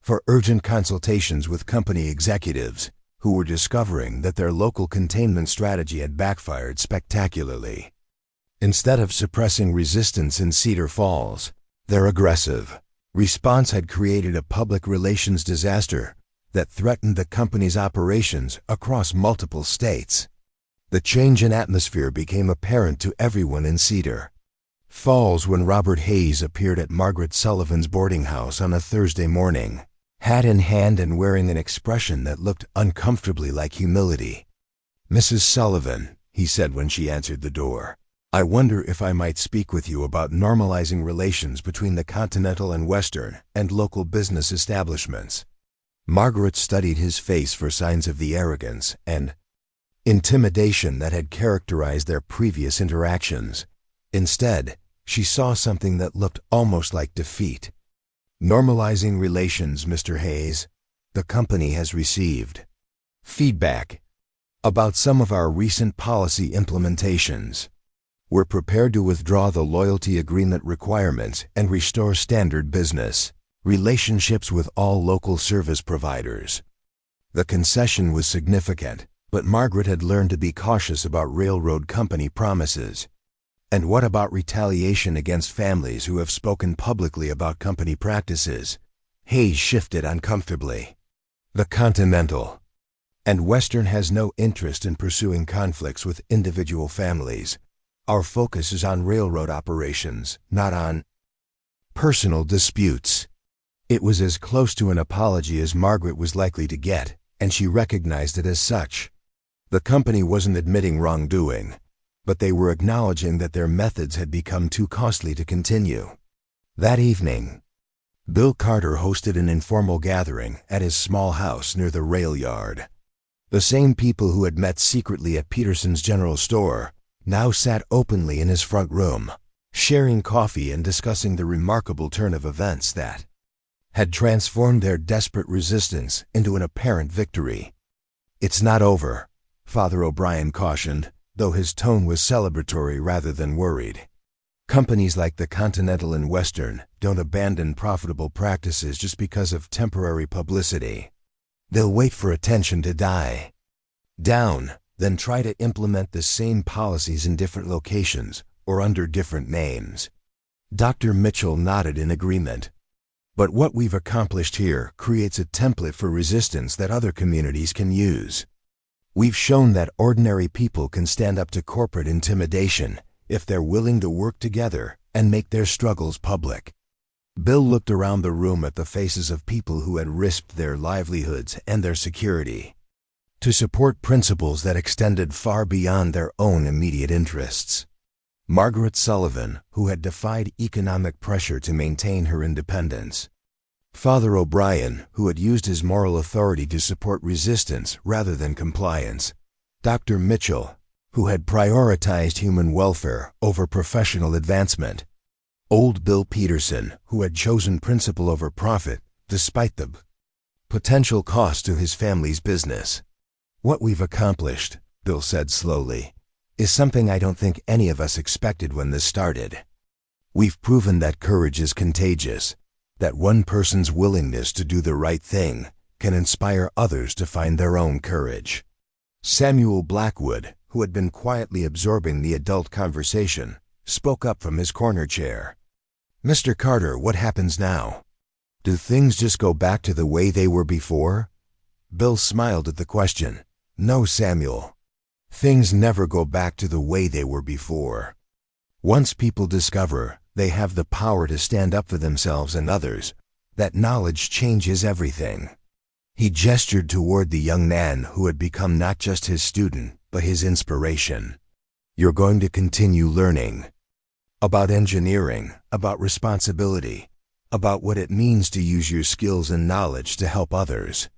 for urgent consultations with company executives who were discovering that their local containment strategy had backfired spectacularly. Instead of suppressing resistance in Cedar Falls, their aggressive response had created a public relations disaster that threatened the company's operations across multiple states. The change in atmosphere became apparent to everyone in Cedar Falls when Robert Hayes appeared at Margaret Sullivan's boarding house on a Thursday morning, hat in hand and wearing an expression that looked uncomfortably like humility. "Mrs. Sullivan," he said when she answered the door, "I wonder if I might speak with you about normalizing relations between the Continental and Western and local business establishments." Margaret studied his face for signs of the arrogance and intimidation that had characterized their previous interactions. Instead, she saw something that looked almost like defeat. "Normalizing relations, Mr. Hayes. The company has received feedback about some of our recent policy implementations. We're prepared to withdraw the loyalty agreement requirements and restore standard business relationships with all local service providers." The concession was significant, but Margaret had learned to be cautious about railroad company promises. And what about retaliation against families who have spoken publicly about company practices? Hayes shifted uncomfortably. "The Continental and Western has no interest in pursuing conflicts with individual families. Our focus is on railroad operations, not on personal disputes." It was as close to an apology as Margaret was likely to get, and she recognized it as such. The company wasn't admitting wrongdoing, but they were acknowledging that their methods had become too costly to continue. That evening, Bill Carter hosted an informal gathering at his small house near the rail yard. The same people who had met secretly at Peterson's General Store now sat openly in his front room, sharing coffee and discussing the remarkable turn of events that had transformed their desperate resistance into an apparent victory. "It's not over," Father O'Brien cautioned, though his tone was celebratory rather than worried. "Companies like the Continental and Western don't abandon profitable practices just because of temporary publicity. They'll wait for attention to die down, then try to implement the same policies in different locations or under different names." Dr. Mitchell nodded in agreement. "But what we've accomplished here creates a template for resistance that other communities can use. We've shown that ordinary people can stand up to corporate intimidation if they're willing to work together and make their struggles public." Bill looked around the room at the faces of people who had risked their livelihoods and their security to support principles that extended far beyond their own immediate interests. Margaret Sullivan, who had defied economic pressure to maintain her independence. Father O'Brien, who had used his moral authority to support resistance rather than compliance. Dr. Mitchell, who had prioritized human welfare over professional advancement. Old Bill Peterson, who had chosen principle over profit, despite the potential cost to his family's business. "What we've accomplished," Bill said slowly, "is something I don't think any of us expected when this started. We've proven that courage is contagious, that one person's willingness to do the right thing can inspire others to find their own courage." Samuel Blackwood, who had been quietly absorbing the adult conversation, spoke up from his corner chair. "Mr. Carter, what happens now? Do things just go back to the way they were before?" Bill smiled at the question. "No, Samuel. Things never go back to the way they were before. Once people discover they have the power to stand up for themselves and others, that knowledge changes everything." He gestured toward the young man who had become not just his student, but his inspiration. "You're going to continue learning about engineering, about responsibility, about what it means to use your skills and knowledge to help others.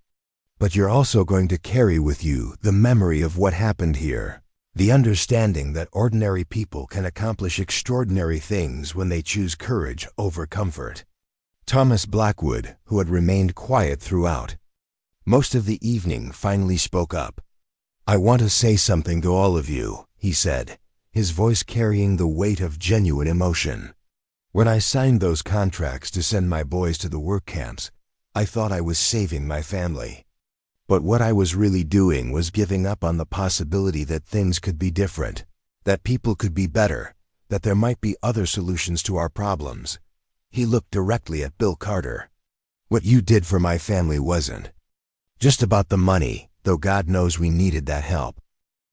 But you're also going to carry with you the memory of what happened here, the understanding that ordinary people can accomplish extraordinary things when they choose courage over comfort. Thomas Blackwood, who had remained quiet throughout most of the evening, finally spoke up. "I want to say something to all of you," he said, his voice carrying the weight of genuine emotion. "When I signed those contracts to send my boys to the work camps, I thought I was saving my family. But what I was really doing was giving up on the possibility that things could be different, that people could be better, that there might be other solutions to our problems." He looked directly at Bill Carter. "What you did for my family wasn't just about the money, though God knows we needed that help.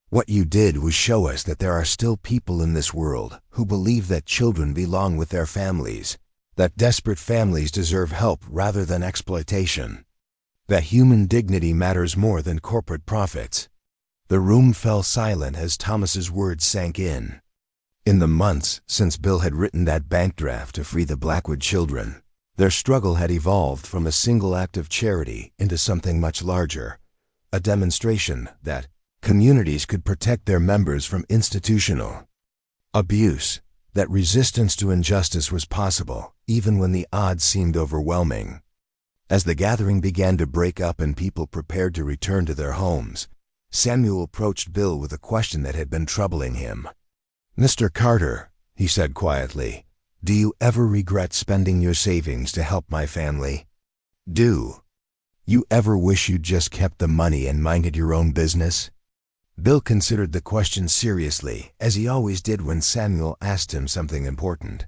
What you did was show us that there are still people in this world who believe that children belong with their families, that desperate families deserve help rather than exploitation, that human dignity matters more than corporate profits." The room fell silent as Thomas's words sank in. In the months since Bill had written that bank draft to free the Blackwood children, their struggle had evolved from a single act of charity into something much larger, a demonstration that communities could protect their members from institutional abuse, that resistance to injustice was possible even when the odds seemed overwhelming. As the gathering began to break up and people prepared to return to their homes, Samuel approached Bill with a question that had been troubling him. "Mr. Carter," he said quietly, "do you ever regret spending your savings to help my family? Do you ever wish you'd just kept the money and minded your own business?" Bill considered the question seriously, as he always did when Samuel asked him something important.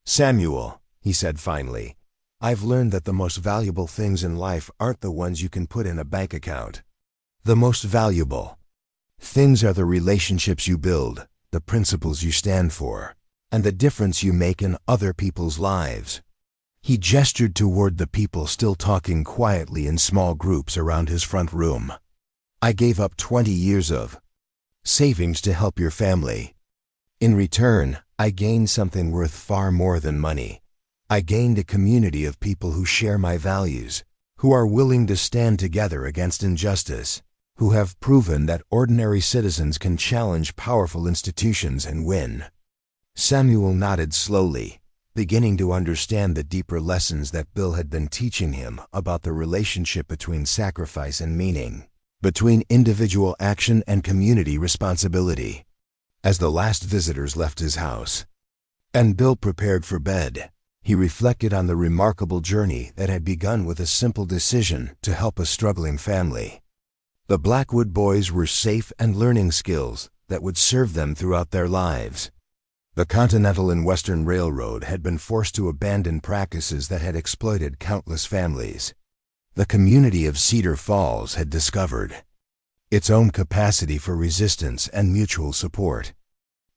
"Samuel," he said finally, "I've learned that the most valuable things in life aren't the ones you can put in a bank account. The most valuable things are the relationships you build, the principles you stand for, and the difference you make in other people's lives." He gestured toward the people still talking quietly in small groups around his front room. "I gave up 20 years of savings to help your family. In return, I gained something worth far more than money. I gained a community of people who share my values, who are willing to stand together against injustice, who have proven that ordinary citizens can challenge powerful institutions and win." Samuel nodded slowly, beginning to understand the deeper lessons that Bill had been teaching him about the relationship between sacrifice and meaning, between individual action and community responsibility. As the last visitors left his house, and Bill prepared for bed, he reflected on the remarkable journey that had begun with a simple decision to help a struggling family. The Blackwood boys were safe and learning skills that would serve them throughout their lives. The Continental and Western Railroad had been forced to abandon practices that had exploited countless families. The community of Cedar Falls had discovered its own capacity for resistance and mutual support.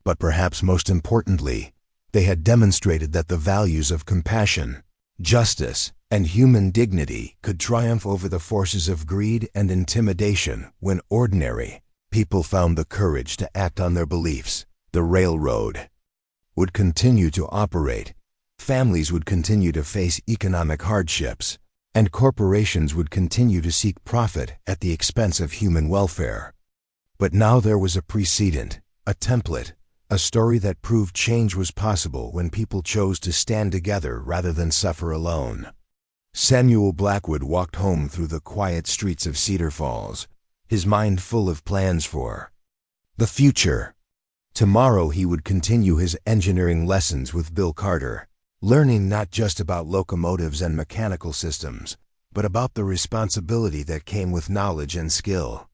But perhaps most importantly, they had demonstrated that the values of compassion, justice, and human dignity could triumph over the forces of greed and intimidation when ordinary people found the courage to act on their beliefs. The railroad would continue to operate, families would continue to face economic hardships, and corporations would continue to seek profit at the expense of human welfare. But now there was a precedent, a template, a story that proved change was possible when people chose to stand together rather than suffer alone. Samuel Blackwood walked home through the quiet streets of Cedar Falls, his mind full of plans for the future. Tomorrow he would continue his engineering lessons with Bill Carter, learning not just about locomotives and mechanical systems, but about the responsibility that came with knowledge and skill.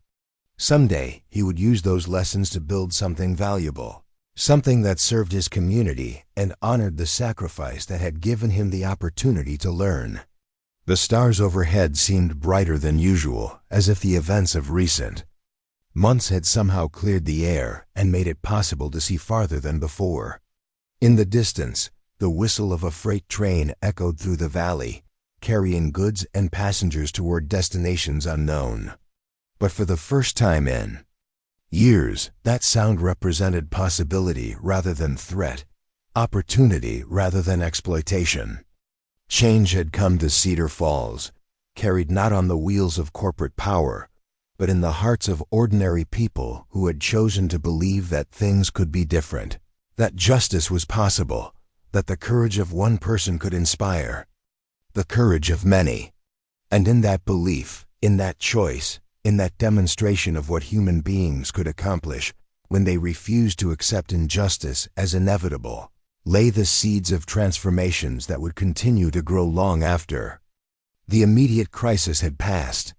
Someday he would use those lessons to build something valuable, something that served his community and honored the sacrifice that had given him the opportunity to learn. The stars overhead seemed brighter than usual, as if the events of recent months had somehow cleared the air and made it possible to see farther than before. In the distance, the whistle of a freight train echoed through the valley, carrying goods and passengers toward destinations unknown. But for the first time in years, that sound represented possibility rather than threat, opportunity rather than exploitation. Change had come to Cedar Falls, carried not on the wheels of corporate power, but in the hearts of ordinary people who had chosen to believe that things could be different, that justice was possible, that the courage of one person could inspire the courage of many. And in that belief, in that choice, in that demonstration of what human beings could accomplish when they refused to accept injustice as inevitable, lay the seeds of transformations that would continue to grow long after the immediate crisis had passed.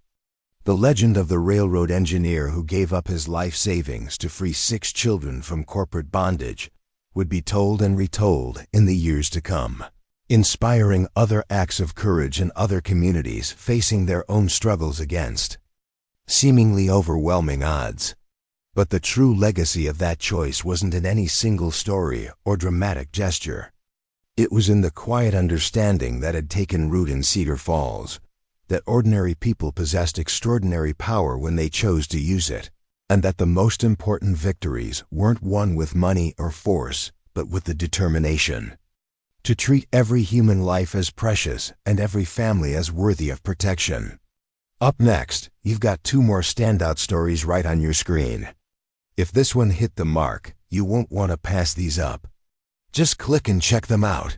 The legend of the railroad engineer who gave up his life savings to free 6 children from corporate bondage would be told and retold in the years to come, inspiring other acts of courage in other communities facing their own struggles against seemingly overwhelming odds. But the true legacy of that choice wasn't in any single story or dramatic gesture. It was in the quiet understanding that had taken root in Cedar Falls, that ordinary people possessed extraordinary power when they chose to use it, and that the most important victories weren't won with money or force, but with the determination to treat every human life as precious and every family as worthy of protection. Up next, you've got 2 more standout stories right on your screen. If this one hit the mark, you won't want to pass these up. Just click and check them out.